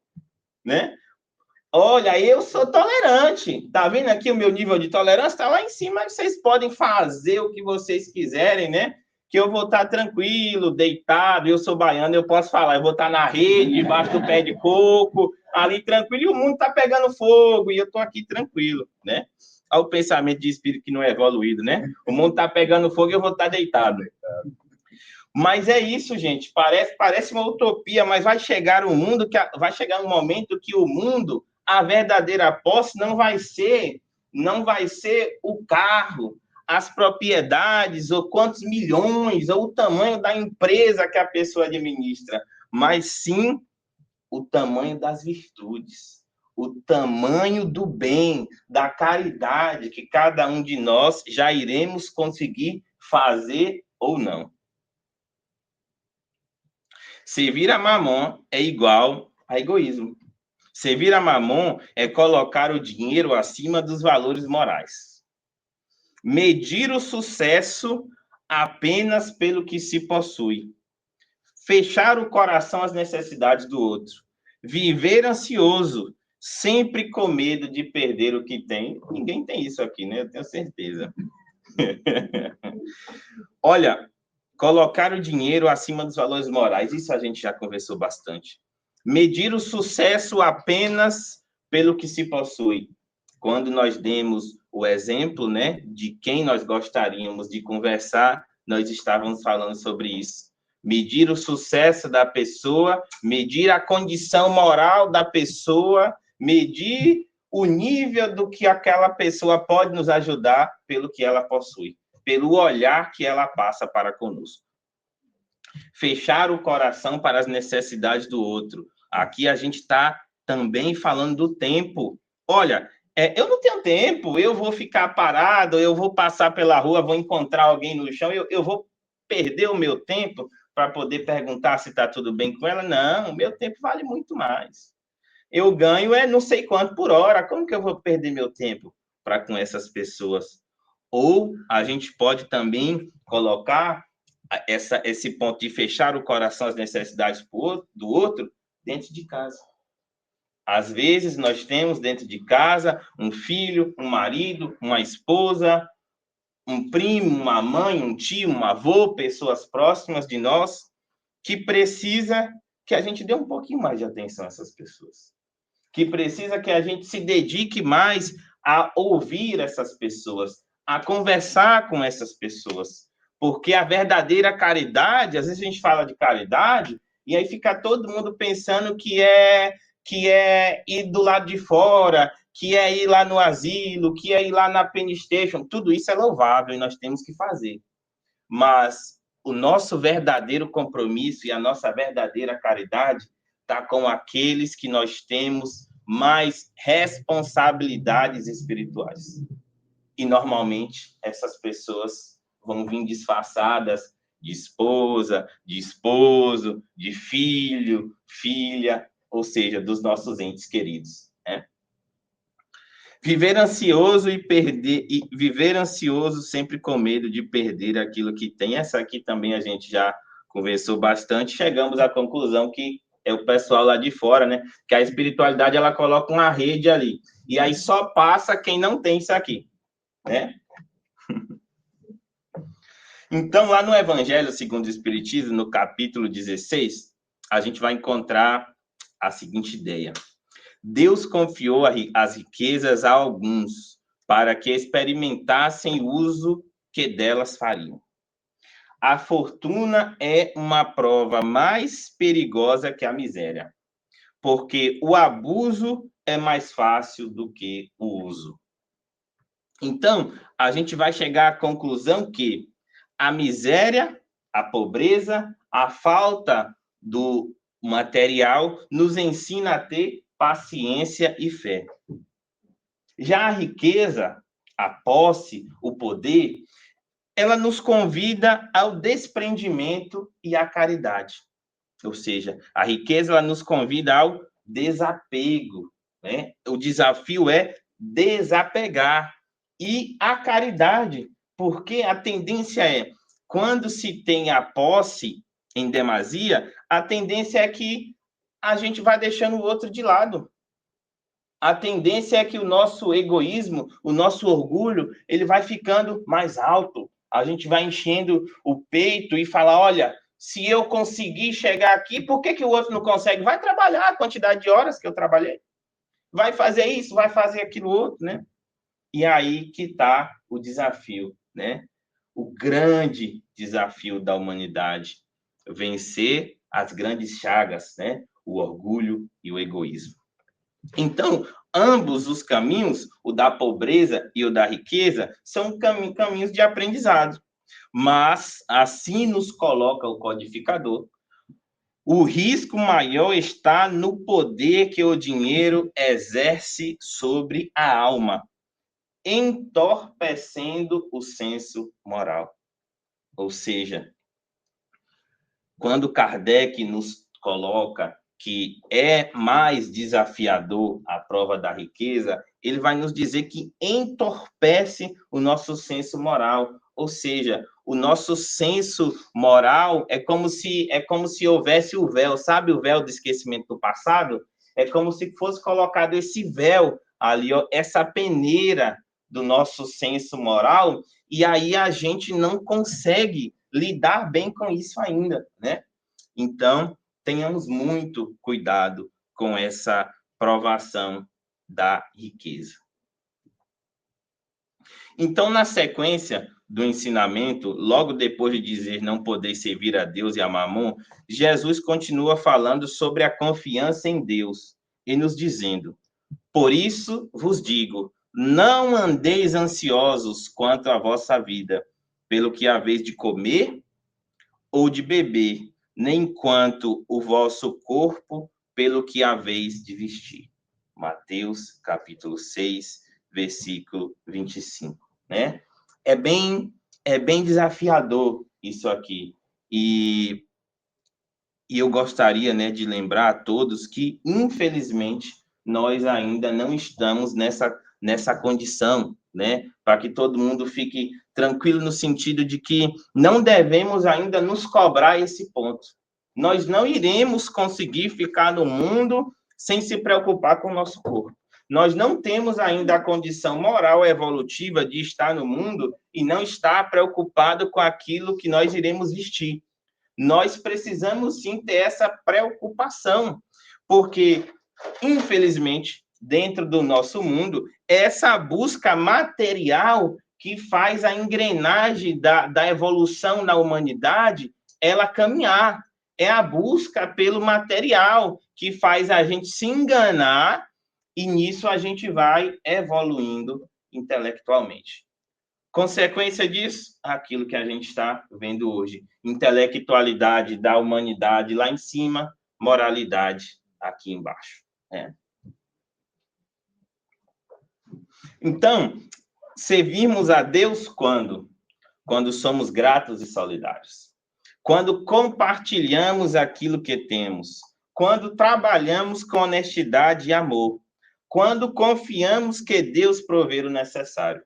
né? Olha, eu sou tolerante. Tá vendo aqui o meu nível de tolerância? Está lá em cima, vocês podem fazer o que vocês quiserem, né? Que eu vou estar tranquilo, deitado, eu sou baiano, eu posso falar, eu vou estar na rede, debaixo do pé de coco, ali tranquilo, e o mundo está pegando fogo, e eu estou aqui tranquilo, né? Olha o pensamento de espírito que não é evoluído, né? O mundo está pegando fogo e eu vou estar deitado. Mas é isso, gente, parece uma utopia, mas vai chegar um momento que o mundo, a verdadeira posse não vai ser o carro, as propriedades, ou quantos milhões, ou o tamanho da empresa que a pessoa administra, mas sim o tamanho das virtudes, o tamanho do bem, da caridade que cada um de nós já iremos conseguir fazer ou não. Servir a Mamon é igual a egoísmo. Servir a Mamon é colocar o dinheiro acima dos valores morais. Medir o sucesso apenas pelo que se possui. Fechar o coração às necessidades do outro. Viver ansioso, sempre com medo de perder o que tem. Ninguém tem isso aqui, né? Eu tenho certeza. Olha, colocar o dinheiro acima dos valores morais, isso a gente já conversou bastante. Medir o sucesso apenas pelo que se possui. Quando nós demos o exemplo, né, de quem nós gostaríamos de conversar, nós estávamos falando sobre isso. Medir o sucesso da pessoa, medir a condição moral da pessoa, medir o nível do que aquela pessoa pode nos ajudar pelo que ela possui, pelo olhar que ela passa para conosco. Fechar o coração para as necessidades do outro. Aqui a gente está também falando do tempo. Olha, eu não tenho tempo, eu vou ficar parado, eu vou passar pela rua, vou encontrar alguém no chão, eu vou perder o meu tempo para poder perguntar se está tudo bem com ela. Não, meu tempo vale muito mais. Eu ganho não sei quanto por hora. Como que eu vou perder meu tempo para com essas pessoas? Ou a gente pode também colocar esse ponto de fechar o coração às necessidades do outro dentro de casa. Às vezes, nós temos dentro de casa um filho, um marido, uma esposa, um primo, uma mãe, um tio, um avô, pessoas próximas de nós, que precisa que a gente dê um pouquinho mais de atenção a essas pessoas. Que precisa que a gente se dedique mais a ouvir essas pessoas, a conversar com essas pessoas. Porque a verdadeira caridade, às vezes a gente fala de caridade, e aí fica todo mundo pensando que é ir do lado de fora, que é ir lá no asilo, que é ir lá na Penny-Station. Tudo isso é louvável e nós temos que fazer. Mas o nosso verdadeiro compromisso e a nossa verdadeira caridade está com aqueles que nós temos mais responsabilidades espirituais. E, normalmente, essas pessoas vão vir disfarçadas de esposa, de esposo, de filho, filha, ou seja, dos nossos entes queridos, né? Viver ansioso viver ansioso sempre com medo de perder aquilo que tem. Essa aqui também a gente já conversou bastante. Chegamos à conclusão que é o pessoal lá de fora, né? Que a espiritualidade ela coloca uma rede ali e aí só passa quem não tem isso aqui, né? Então, lá no Evangelho segundo o Espiritismo, no capítulo 16, a gente vai encontrar a seguinte ideia. Deus confiou as riquezas a alguns para que experimentassem o uso que delas fariam. A fortuna é uma prova mais perigosa que a miséria, porque o abuso é mais fácil do que o uso. Então, a gente vai chegar à conclusão que a miséria, a pobreza, a falta do material nos ensina a ter paciência e fé. Já a riqueza, a posse, o poder, ela nos convida ao desprendimento e à caridade. Ou seja, a riqueza ela nos convida ao desapego, né? O desafio é desapegar. E a caridade, porque a tendência é, quando se tem a posse em demasia, a tendência é que a gente vai deixando o outro de lado. A tendência é que o nosso egoísmo, o nosso orgulho, ele vai ficando mais alto. A gente vai enchendo o peito e fala, olha, se eu conseguir chegar aqui, por que o outro não consegue? Vai trabalhar a quantidade de horas que eu trabalhei. Vai fazer isso, vai fazer aquilo outro, né? E aí que está o desafio, né? O grande desafio da humanidade, vencer as grandes chagas, né? O orgulho e o egoísmo. Então, ambos os caminhos, o da pobreza e o da riqueza, são caminhos de aprendizado. Mas, assim nos coloca o codificador, o risco maior está no poder que o dinheiro exerce sobre a alma, entorpecendo o senso moral. Ou seja, quando Kardec nos coloca que é mais desafiador a prova da riqueza, ele vai nos dizer que entorpece o nosso senso moral, ou seja, o nosso senso moral é como se houvesse o véu, sabe o véu do esquecimento do passado? É como se fosse colocado esse véu ali, ó, essa peneira do nosso senso moral, e aí a gente não consegue lidar bem com isso ainda, né? Então, tenhamos muito cuidado com essa provação da riqueza. Então, na sequência do ensinamento, logo depois de dizer não podeis servir a Deus e a Mamon, Jesus continua falando sobre a confiança em Deus e nos dizendo, por isso vos digo, não andeis ansiosos quanto à vossa vida, pelo que haveis de comer ou de beber, nem quanto o vosso corpo pelo que haveis de vestir. Mateus, capítulo 6, versículo 25, né? É bem desafiador isso aqui. E E eu gostaria, né, de lembrar a todos que, infelizmente, nós ainda não estamos nessa condição, né, para que todo mundo fique tranquilo no sentido de que não devemos ainda nos cobrar esse ponto. Nós não iremos conseguir ficar no mundo sem se preocupar com o nosso corpo. Nós não temos ainda a condição moral evolutiva de estar no mundo e não estar preocupado com aquilo que nós iremos vestir. Nós precisamos sim ter essa preocupação, porque, infelizmente, dentro do nosso mundo, essa busca material que faz a engrenagem da evolução na humanidade, ela caminhar. É a busca pelo material que faz a gente se enganar e nisso a gente vai evoluindo intelectualmente. Consequência disso, aquilo que a gente está vendo hoje. Intelectualidade da humanidade lá em cima, moralidade aqui embaixo. Então, servirmos a Deus quando? Quando somos gratos e solidários. Quando compartilhamos aquilo que temos. Quando trabalhamos com honestidade e amor. Quando confiamos que Deus provê o necessário.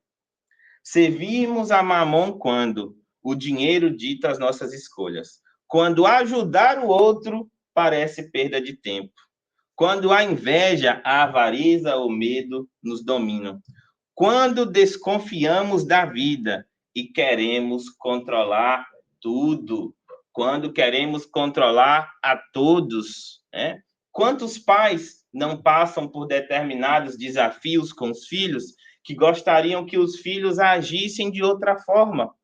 Servimos a Mamon quando o dinheiro dita as nossas escolhas. Quando ajudar o outro parece perda de tempo. Quando a inveja, a avareza ou o medo nos dominam. Quando desconfiamos da vida e queremos controlar tudo. Quando queremos controlar a todos. Quantos pais não passam por determinados desafios com os filhos que gostariam que os filhos agissem de outra forma,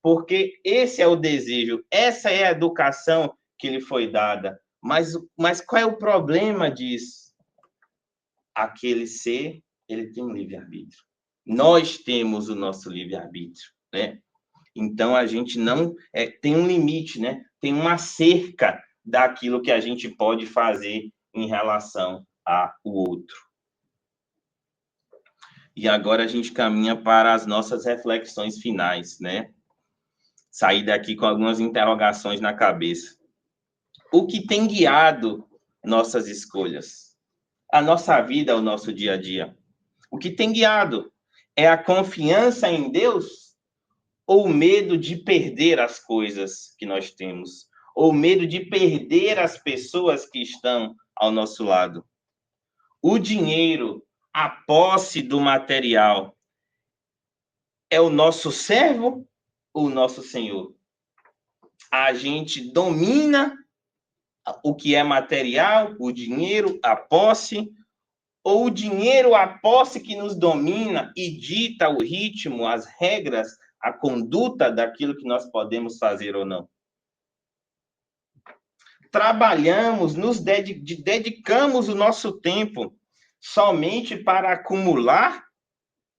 porque esse é o desejo, essa é a educação que lhe foi dada. Mas qual é o problema disso? Aquele ser, ele tem um livre-arbítrio. Nós temos o nosso livre-arbítrio, né? Então, a gente não... tem um limite, né? Tem uma cerca daquilo que a gente pode fazer em relação ao outro. E agora a gente caminha para as nossas reflexões finais, né? Sair daqui com algumas interrogações na cabeça. O que tem guiado nossas escolhas? A nossa vida, o nosso dia a dia. O que tem guiado? É a confiança em Deus ou o medo de perder as coisas que nós temos? Ou o medo de perder as pessoas que estão ao nosso lado? O dinheiro, a posse do material, é o nosso servo ou o nosso senhor? A gente domina o que é material, o dinheiro, a posse, ou o dinheiro, a posse que nos domina e dita o ritmo, as regras, a conduta daquilo que nós podemos fazer ou não? Trabalhamos, dedicamos o nosso tempo somente para acumular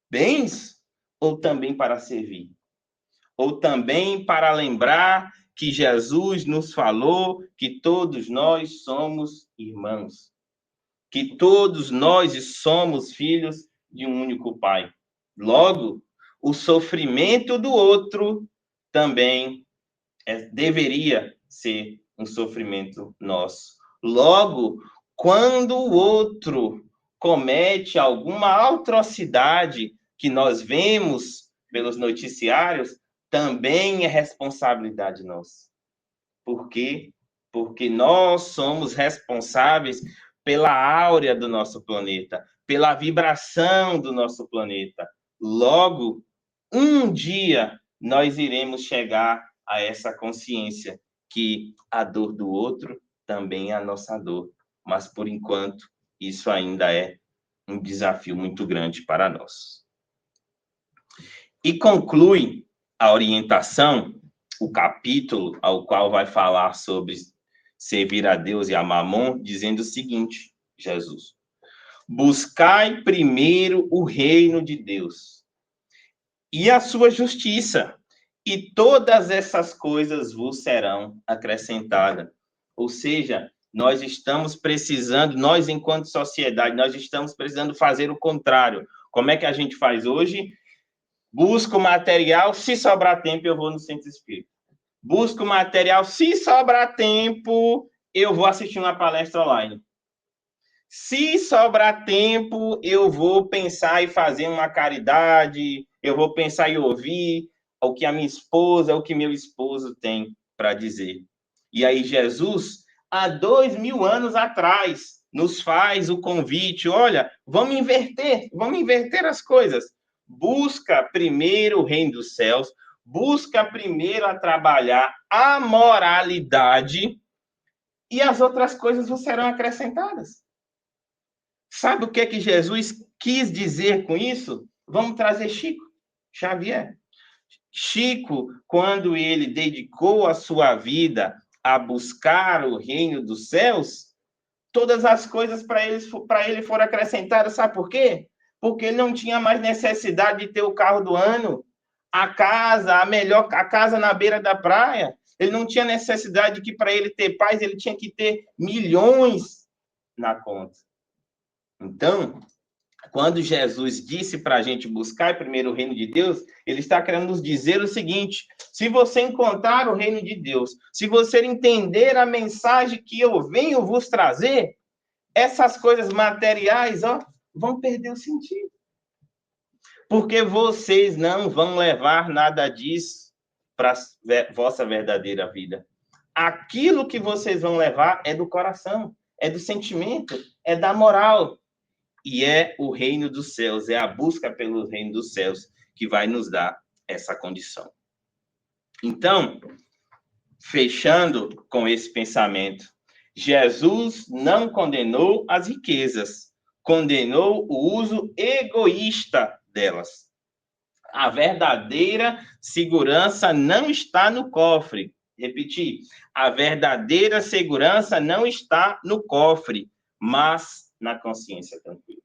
bens ou também para servir? Ou também para lembrar que Jesus nos falou que todos nós somos irmãos, que todos nós somos filhos de um único Pai. Logo, o sofrimento do outro também deveria ser um sofrimento nosso. Logo, quando o outro comete alguma atrocidade que nós vemos pelos noticiários, também é responsabilidade nossa. Por quê? Porque nós somos responsáveis pela áurea do nosso planeta, pela vibração do nosso planeta. Logo, um dia nós iremos chegar a essa consciência que a dor do outro também é a nossa dor. Mas, por enquanto, isso ainda é um desafio muito grande para nós. E conclui a orientação, o capítulo ao qual vai falar sobre servir a Deus e a Mamon, dizendo o seguinte, Jesus: buscai primeiro o reino de Deus e a sua justiça, e todas essas coisas vos serão acrescentadas. Ou seja, nós estamos precisando, nós enquanto sociedade, nós estamos precisando fazer o contrário. Como é que a gente faz hoje? Busco material, se sobrar tempo eu vou no centro espírita. Busco material, se sobrar tempo eu vou assistir uma palestra online. Se sobrar tempo, eu vou pensar em fazer uma caridade, eu vou pensar em ouvir o que a minha esposa, o que meu esposo tem para dizer. E aí Jesus, há 2000 anos atrás, nos faz o convite, olha, vamos inverter as coisas. Busca primeiro o reino dos céus, busca primeiro a trabalhar a moralidade e as outras coisas vos serão acrescentadas. Sabe o que é que Jesus quis dizer com isso? Vamos trazer Chico Xavier. Chico, quando ele dedicou a sua vida a buscar o reino dos céus, todas as coisas para ele foram acrescentadas. Sabe por quê? Porque ele não tinha mais necessidade de ter o carro do ano, a casa na beira da praia. Ele não tinha necessidade de que para ele ter paz, ele tinha que ter milhões na conta. Então, quando Jesus disse para a gente buscar primeiro o reino de Deus, ele está querendo nos dizer o seguinte: se você encontrar o reino de Deus, se você entender a mensagem que eu venho vos trazer, essas coisas materiais, vão perder o sentido. Porque vocês não vão levar nada disso para a vossa verdadeira vida. Aquilo que vocês vão levar é do coração, é do sentimento, é da moral. E é o reino dos céus, é a busca pelo reino dos céus que vai nos dar essa condição. Então, fechando com esse pensamento, Jesus não condenou as riquezas, condenou o uso egoísta delas. A verdadeira segurança não está no cofre. Repetir, a verdadeira segurança não está no cofre, mas na consciência tranquila.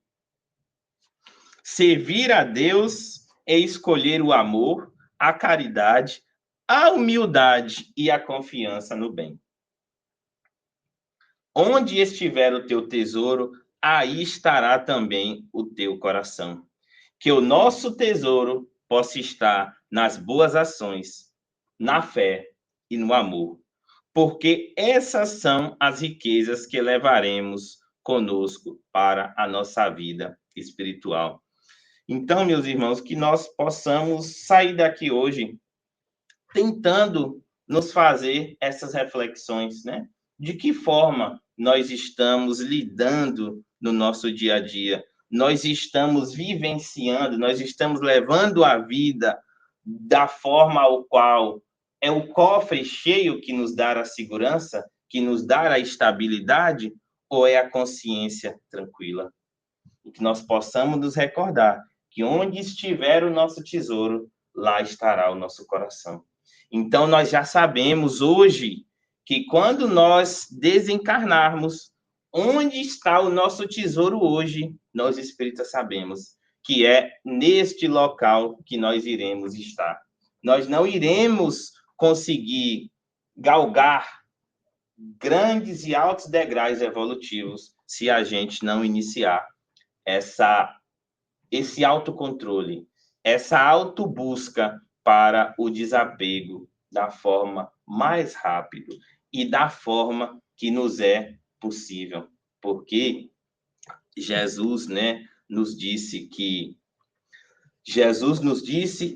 Servir a Deus é escolher o amor, a caridade, a humildade e a confiança no bem. Onde estiver o teu tesouro, aí estará também o teu coração. Que o nosso tesouro possa estar nas boas ações, na fé e no amor, porque essas são as riquezas que levaremos conosco para a nossa vida espiritual. Então, meus irmãos, que nós possamos sair daqui hoje tentando nos fazer essas reflexões, né? De que forma nós estamos lidando no nosso dia a dia? Nós estamos vivenciando, nós estamos levando a vida da forma ao qual é o cofre cheio que nos dá a segurança, que nos dá a estabilidade, ou é a consciência tranquila? E que nós possamos nos recordar que onde estiver o nosso tesouro, lá estará o nosso coração. Então, nós já sabemos hoje que quando nós desencarnarmos, onde está o nosso tesouro hoje, nós espíritas sabemos que é neste local que nós iremos estar. Nós não iremos conseguir galgar grandes e altos degraus evolutivos se a gente não iniciar esse autocontrole, essa autobusca para o desapego da forma mais rápida e da forma que nos é possível. Porque Jesus, né, nos disse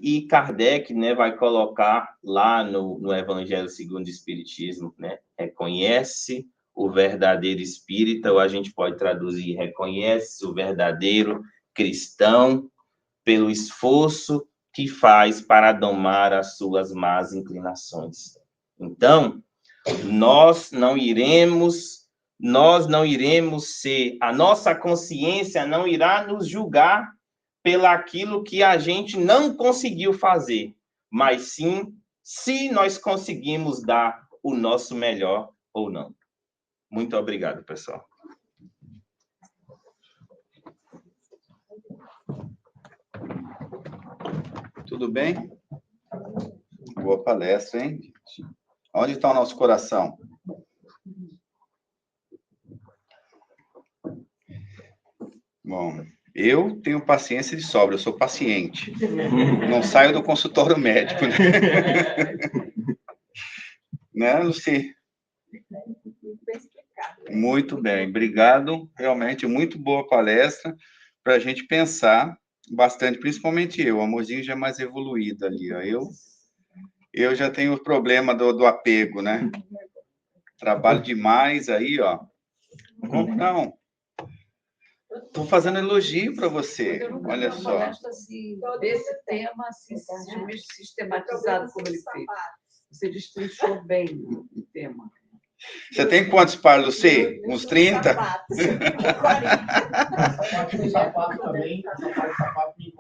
e Kardec, né, vai colocar lá no Evangelho segundo o Espiritismo, né, reconhece o verdadeiro espírita, ou a gente pode traduzir, reconhece o verdadeiro cristão pelo esforço que faz para domar as suas más inclinações. Então, nós não iremos ser, a nossa consciência não irá nos julgar pelaquilo que a gente não conseguiu fazer, mas sim se nós conseguimos dar o nosso melhor ou não. Muito obrigado, pessoal.
Tudo bem? Boa palestra, hein? Onde está o nosso coração? Bom, eu tenho paciência de sobra, eu sou paciente. Não saio do consultório médico, né? Né, Luci? Muito bem, obrigado. Realmente, muito boa palestra para a gente pensar bastante, principalmente eu. O Amorzinho já é mais evoluído ali, ó. Eu já tenho o problema do apego, né? Trabalho demais aí, ó. Como não? Estou fazendo elogio para você. Olha só.
Assim, desse tema assim, sistematizado como ele fez. Você destrinchou bem o tema.
Você tem quantos pares, Luci? Uns 30?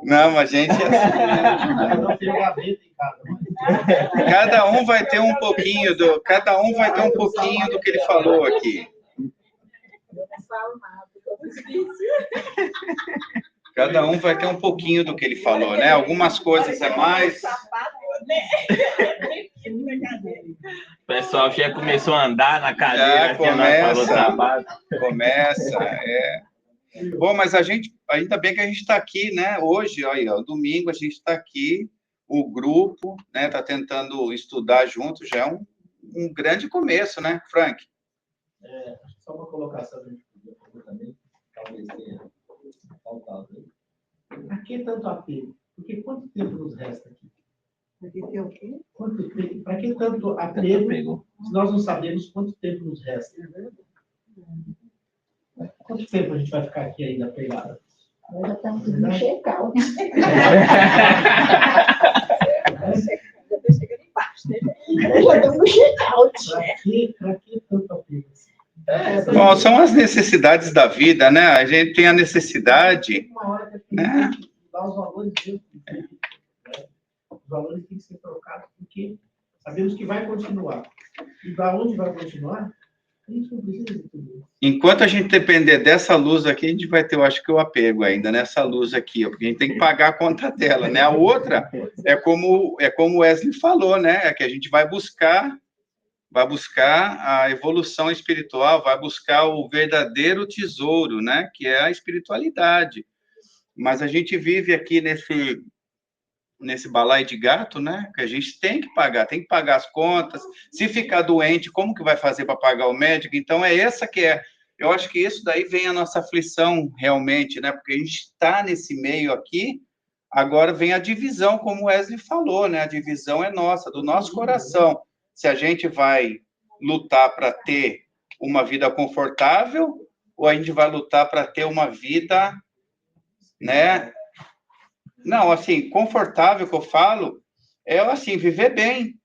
Não, mas gente, assim, cada um vai ter um pouquinho do que ele falou aqui. Cada um vai ter um pouquinho do que ele falou, né? Algumas coisas é mais.
O pessoal já começou a andar na cadeira,
Começa, é. Bom, mas ainda bem que a gente está aqui, né? Hoje, aí, ó, domingo, a gente está aqui, o grupo, né? Está tentando estudar junto, já é um grande começo, né, Frank?
Só uma colocação que a gente podia fazer também, talvez tenha faltado aí. Para que tanto apego? Porque quanto tempo nos resta aqui? Para que tanto apego se nós não sabemos quanto tempo nos resta? Quanto tempo a gente vai ficar aqui ainda apegado?
Nós já estamos no check-out. Já estou chegando embaixo, né? Já estamos no check-out.
Para que tanto apego?
Bom, são as necessidades da vida, né? A gente tem a necessidade, né?
Dar os valores dentro. Os valores têm que ser trocados porque sabemos que vai continuar. E da onde vai continuar, a gente não precisa de tudo isso.
Enquanto a gente depender dessa luz aqui, a gente vai ter, eu acho que o apego ainda nessa luz aqui, ó, porque a gente tem que pagar a conta dela, né? A outra é como o Wesley falou, né? É que a gente vai buscar a evolução espiritual, vai buscar o verdadeiro tesouro, né? Que é a espiritualidade. Mas a gente vive aqui nesse balaio de gato, né? Que a gente tem que pagar as contas. Se ficar doente, como que vai fazer para pagar o médico? Então, eu acho que isso daí vem a nossa aflição realmente, né? Porque a gente está nesse meio aqui, agora vem a divisão, como o Wesley falou, né? A divisão é nossa, do nosso coração. Se a gente vai lutar para ter uma vida confortável ou a gente vai lutar para ter uma vida, né? Não, assim, confortável que eu falo é, assim, viver bem,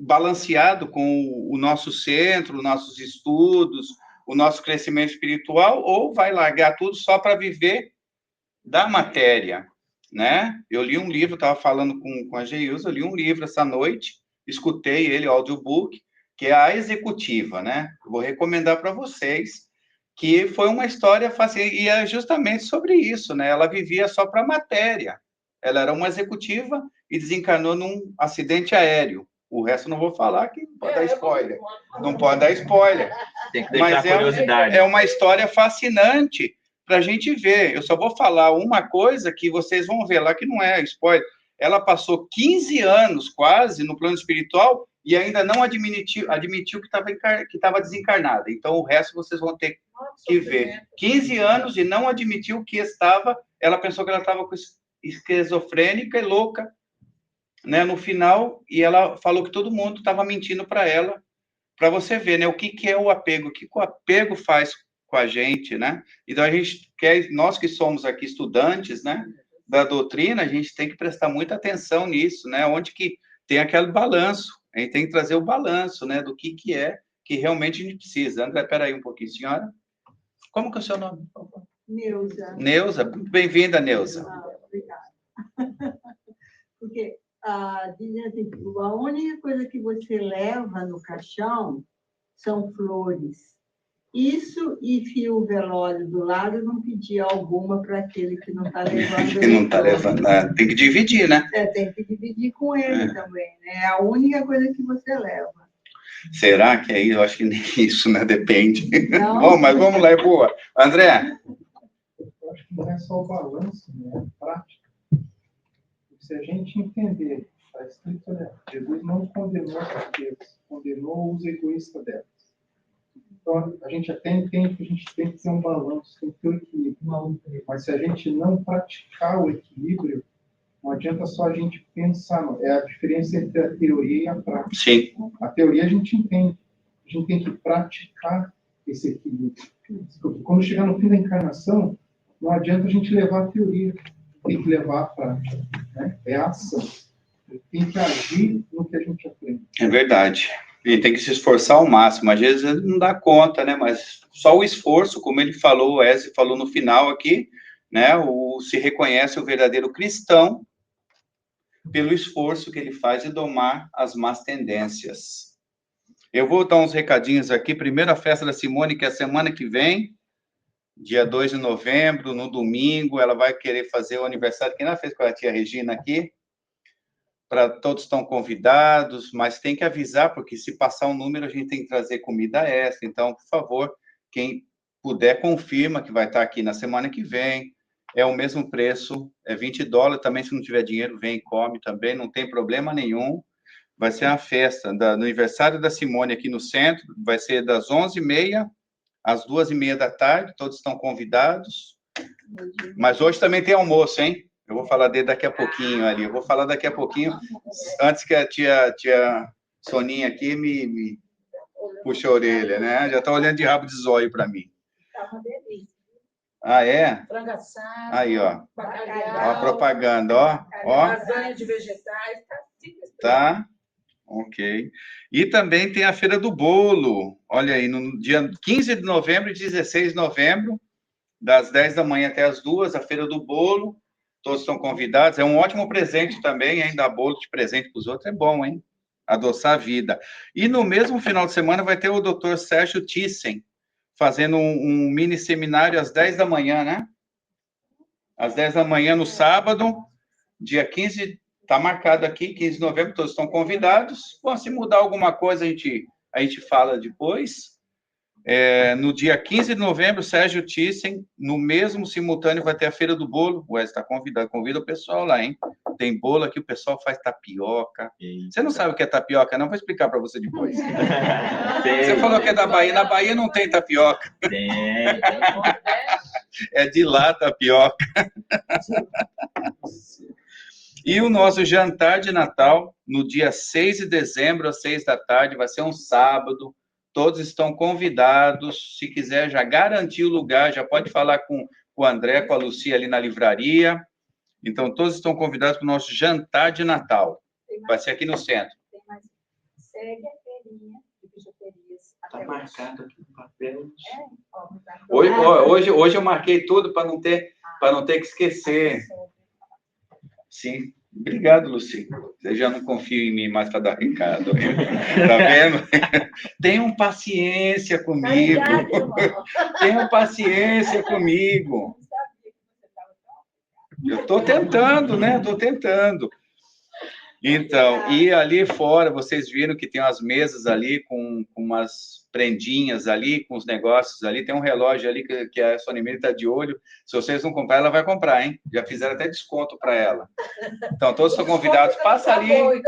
balanceado com o nosso centro, os nossos estudos, o nosso crescimento espiritual, ou vai largar tudo só para viver da matéria, né? Eu li um livro, estava falando com a Geilza, eu li um livro essa noite, escutei ele, audiobook, que é A Executiva, né? Vou recomendar para vocês, que foi uma história fácil, e é justamente sobre isso, né? Ela vivia só para a matéria. Ela era uma executiva e desencarnou num acidente aéreo. O resto não vou falar, que não pode dar spoiler. Não pode dar spoiler.
Tem que deixar curiosidade.
É uma história fascinante para a gente ver. Eu só vou falar uma coisa que vocês vão ver lá, que não é spoiler. Ela passou 15 anos quase no plano espiritual e ainda não admitiu que estava desencarnada. Então, o resto vocês vão ter que ver. 15 anos e não admitiu que estava... Ela pensou que ela estava esquizofrênica e louca, né, no final, e ela falou que todo mundo estava mentindo para ela, para você ver, né, o que é o apego, o que o apego faz com a gente, né? Então, a gente quer, nós que somos aqui estudantes, né, da doutrina, a gente tem que prestar muita atenção nisso, né, onde que tem aquele balanço, a gente tem que trazer o balanço, né, do que é que realmente a gente precisa. André, peraí um pouquinho, senhora. Como que é o seu nome?
Neuza.
Neuza, bem-vinda, Neuza.
Obrigada. Porque dizem assim, a única coisa que você leva no caixão são flores. Isso e fio velório do lado, não pedir alguma para aquele que não está levando.
Que não está levando, tem que dividir, né?
Tem que dividir com ele também, né? É a única coisa que você leva.
Será que é isso? Eu acho que nem isso, né? Depende.
Não.
Bom, mas vamos lá, é boa. André?
Eu acho que não é só o balanço, né? É prática. Se a gente entender, está escrito, né? Jesus não condenou as riquezas, condenou os egoístas delas. Então, a gente até entende que a gente tem que ter um balanço, tem que ter um equilíbrio. Mas se a gente não praticar o equilíbrio, não adianta só a gente pensar, não. É a diferença entre a teoria e a prática.
Sim.
A teoria a gente entende, a gente tem que praticar esse equilíbrio. Porque quando chegar no fim da encarnação, não adianta a gente levar a teoria, tem que levar a prática, né? É a ação. Tem que agir no que a gente aprende.
É verdade. E tem que se esforçar ao máximo. Às vezes ele não dá conta, né? Mas só o esforço, como ele falou, o Wesley falou no final aqui, né? Se reconhece o verdadeiro cristão pelo esforço que ele faz de domar as más tendências. Eu vou dar uns recadinhos aqui. Primeiro, a festa da Simone, que é a semana que vem, dia 2 de novembro, no domingo, ela vai querer fazer o aniversário, que ela fez com a tia Regina aqui. Todos estão convidados, mas tem que avisar, porque se passar um número, a gente tem que trazer comida extra. Então, por favor, quem puder, confirma que vai estar aqui na semana que vem. É o mesmo preço, é $20. Também, se não tiver dinheiro, vem e come também, não tem problema nenhum. Vai ser a festa do aniversário da Simone aqui no centro, vai ser das 11h30 às 2h30 da tarde, todos estão convidados. Mas hoje também tem almoço, hein? Eu vou falar dele daqui a pouquinho ali. Eu vou falar daqui a pouquinho, antes que a tia Soninha aqui me puxe a orelha, né? Já está olhando de rabo de zóio para mim.
Tá uma delícia.
Ah, é?
Frango assado,
Aí, ó.
bacalhau,
Ó a propaganda, ó.
lasanha de vegetais, tá simples.
Tá? Ok. E também tem a Feira do Bolo. Olha aí, no dia 15 de novembro e 16 de novembro, das 10 da manhã até as 2, a Feira do Bolo. Todos estão convidados. É um ótimo presente também, hein? Dar bolo de presente para os outros é bom, hein? Adoçar a vida. E no mesmo final de semana vai ter o Dr. Sérgio Thyssen fazendo um mini seminário às 10 da manhã, né? Às 10 da manhã no sábado, dia 15, está marcado aqui, 15 de novembro, todos estão convidados. Bom, se mudar alguma coisa, a gente fala depois. No dia 15 de novembro, Sérgio Thyssen, no mesmo simultâneo, vai ter a Feira do Bolo. O Wesley está convidado, convida o pessoal lá, hein? Tem bolo aqui, o pessoal faz tapioca. Você não sabe o que é tapioca, não? Vou explicar para você depois. Você falou que é da Bahia. Na Bahia não tem tapioca.
Tem.
É de lá tapioca. E o nosso jantar de Natal, no dia 6 de dezembro, às 6 da tarde, vai ser um sábado. Todos estão convidados. Se quiser já garantir o lugar, já pode falar com o André, com a Lucia ali na livraria. Então, todos estão convidados para o nosso jantar de Natal. Vai ser aqui no centro.
Tem mais. Segue a feirinha de bijuterias.
Está marcado aqui no papel.
Ó,
Hoje eu marquei tudo para não ter que esquecer. Sim. Obrigado, Luci. Você já não confia em mim mais para dar recado. Tá vendo? Tenham paciência comigo. Tenham paciência comigo. Eu estou tentando, né? Estou tentando. Então, e ali fora, vocês viram que tem umas mesas ali com umas prendinhas ali, com os negócios ali. Tem um relógio ali que a Sonia está de olho. Se vocês não comprar, ela vai comprar, hein? Já fizeram até desconto para ela. Então, todos estão convidados. Passa ali,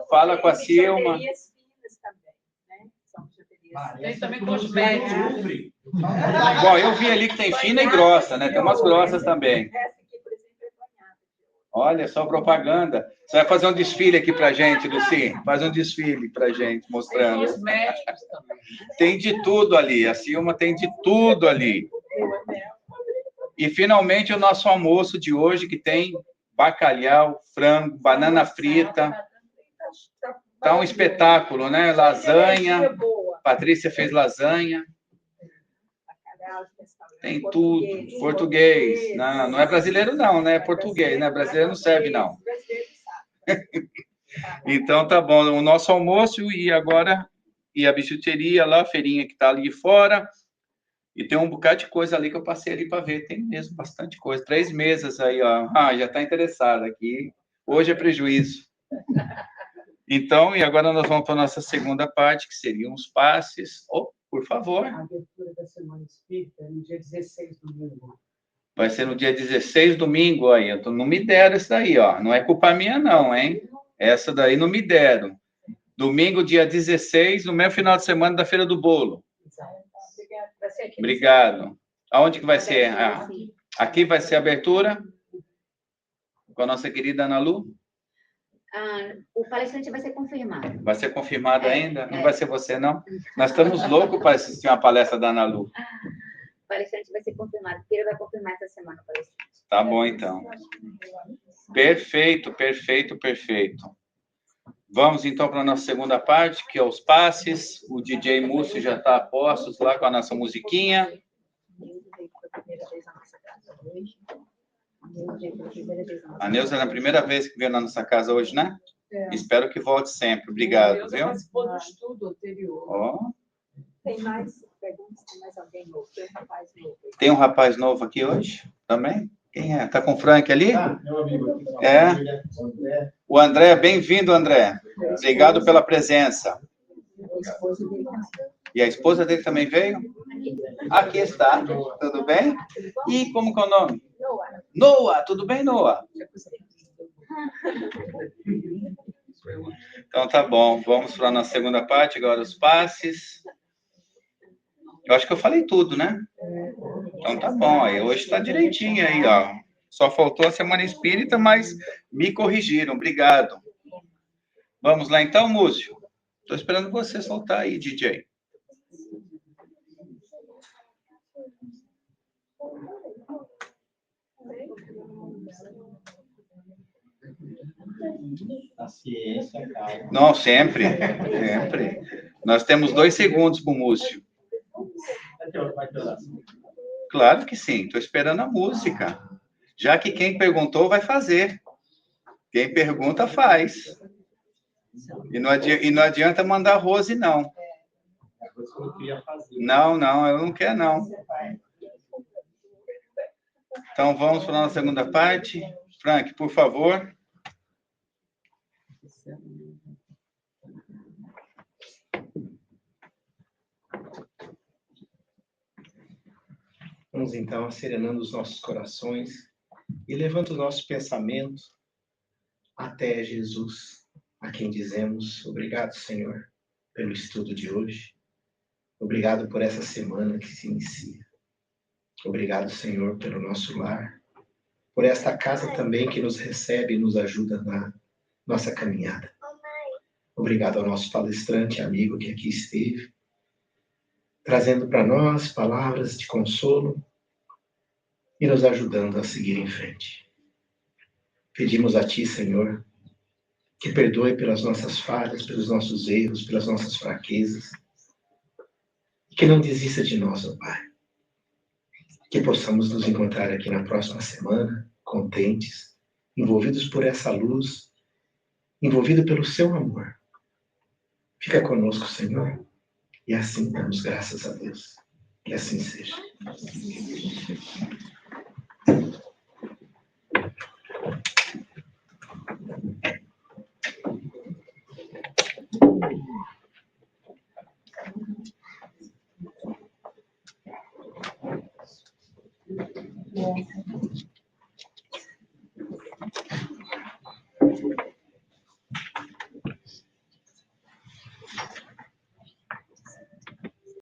fala com a Silma.
Tem também cosméticos.
Bom, eu vi ali que tem fina e grossa, né? Tem umas grossas também. Olha só propaganda. Você vai fazer um desfile aqui pra gente, Luci? Faz um desfile pra gente, mostrando.
Tem cosméticos também.
Tem de tudo ali. A Silma tem de tudo ali. E, finalmente, o nosso almoço de hoje, que tem bacalhau, frango, banana frita. Tá um espetáculo, né? Lasanha. Patrícia fez lasanha. Tem tudo. Português. Não é brasileiro, não, né? É português, né? Brasileiro não serve, não. Então, tá bom. O nosso almoço e agora... E a bijuteria lá, a feirinha que tá ali fora. E tem um bocado de coisa ali que eu passei ali para ver. Tem mesmo bastante coisa. 3 mesas aí, ó. Ah, já tá interessado aqui. Hoje é prejuízo. Então, e agora nós vamos para a nossa segunda parte, que seriam os passes. Oh, por favor.
A abertura da Semana Espírita no dia 16 domingo.
Vai ser no dia 16, domingo, aí. Não me deram isso daí, ó. Não é culpa minha, não, hein? Essa daí não me deram. Domingo, dia 16, no mesmo final de semana da Feira do Bolo.
ser aqui.
Obrigado. Aonde que vai ser? Ah, aqui vai ser a abertura com a nossa querida Ana Lu?
O palestrante vai ser confirmado.
Vai ser confirmado ainda? Não vai ser você, não? Nós estamos loucos para assistir uma palestra da Ana Lu.
O palestrante vai ser confirmado, porque ele vai confirmar essa semana o palestrante.
Tá bom, então. Perfeito, perfeito, perfeito. Vamos, então, para a nossa segunda parte, que é os passes. O DJ Múcio já está a postos lá com a nossa musiquinha. A Neuza é a primeira vez que veio na nossa casa hoje, né?
É.
Espero que volte sempre. Obrigado,
Eu
viu?
participou do estudo anterior.
Ó,
Tem mais perguntas? Tem mais alguém novo? Tem um rapaz novo.
tem um rapaz novo aqui hoje também? Quem é? Tá com o Frank ali?
Meu amigo aqui.
É.
O André.
O André, bem-vindo, André. Obrigado pela presença.
A esposa dele também.
E a esposa dele também veio? Aqui está. Tudo bem? E como que é o nome? Noah. Tudo bem, Noah? Então tá bom. Vamos para a nossa segunda parte, agora os passes. Eu acho que eu falei tudo, né? Então tá bom. Aí hoje está direitinho aí, ó. Só faltou a Semana Espírita, mas me corrigiram. Obrigado. Vamos lá então, Múcio? Estou esperando você soltar aí, DJ.
A ciência, cara.
Não, sempre. Sempre. Nós temos 2 segundos para o Múcio.
Vai ter oração.
Claro que sim. Estou esperando a música. Já que quem perguntou vai fazer. Quem pergunta faz. E não adianta mandar Rose, não.
É a coisa que eu queria fazer.
Não, eu não quero, não. Então, vamos para a nossa segunda parte. Frank, por favor.
Vamos então serenando os nossos corações e levando o nosso pensamento até Jesus, a quem dizemos obrigado, Senhor, pelo estudo de hoje. Obrigado por essa semana que se inicia. Obrigado, Senhor, pelo nosso lar, por esta casa também que nos recebe e nos ajuda na nossa caminhada. Obrigado ao nosso palestrante, amigo que aqui esteve, trazendo para nós palavras de consolo e nos ajudando a seguir em frente. Pedimos a Ti, Senhor, que perdoe pelas nossas falhas, pelos nossos erros, pelas nossas fraquezas, e que não desista de nós, ó Pai. Que possamos nos encontrar aqui na próxima semana, contentes, envolvidos por essa luz, envolvidos pelo Seu amor. Fica conosco, Senhor, e assim damos graças a Deus. Que assim seja.
É.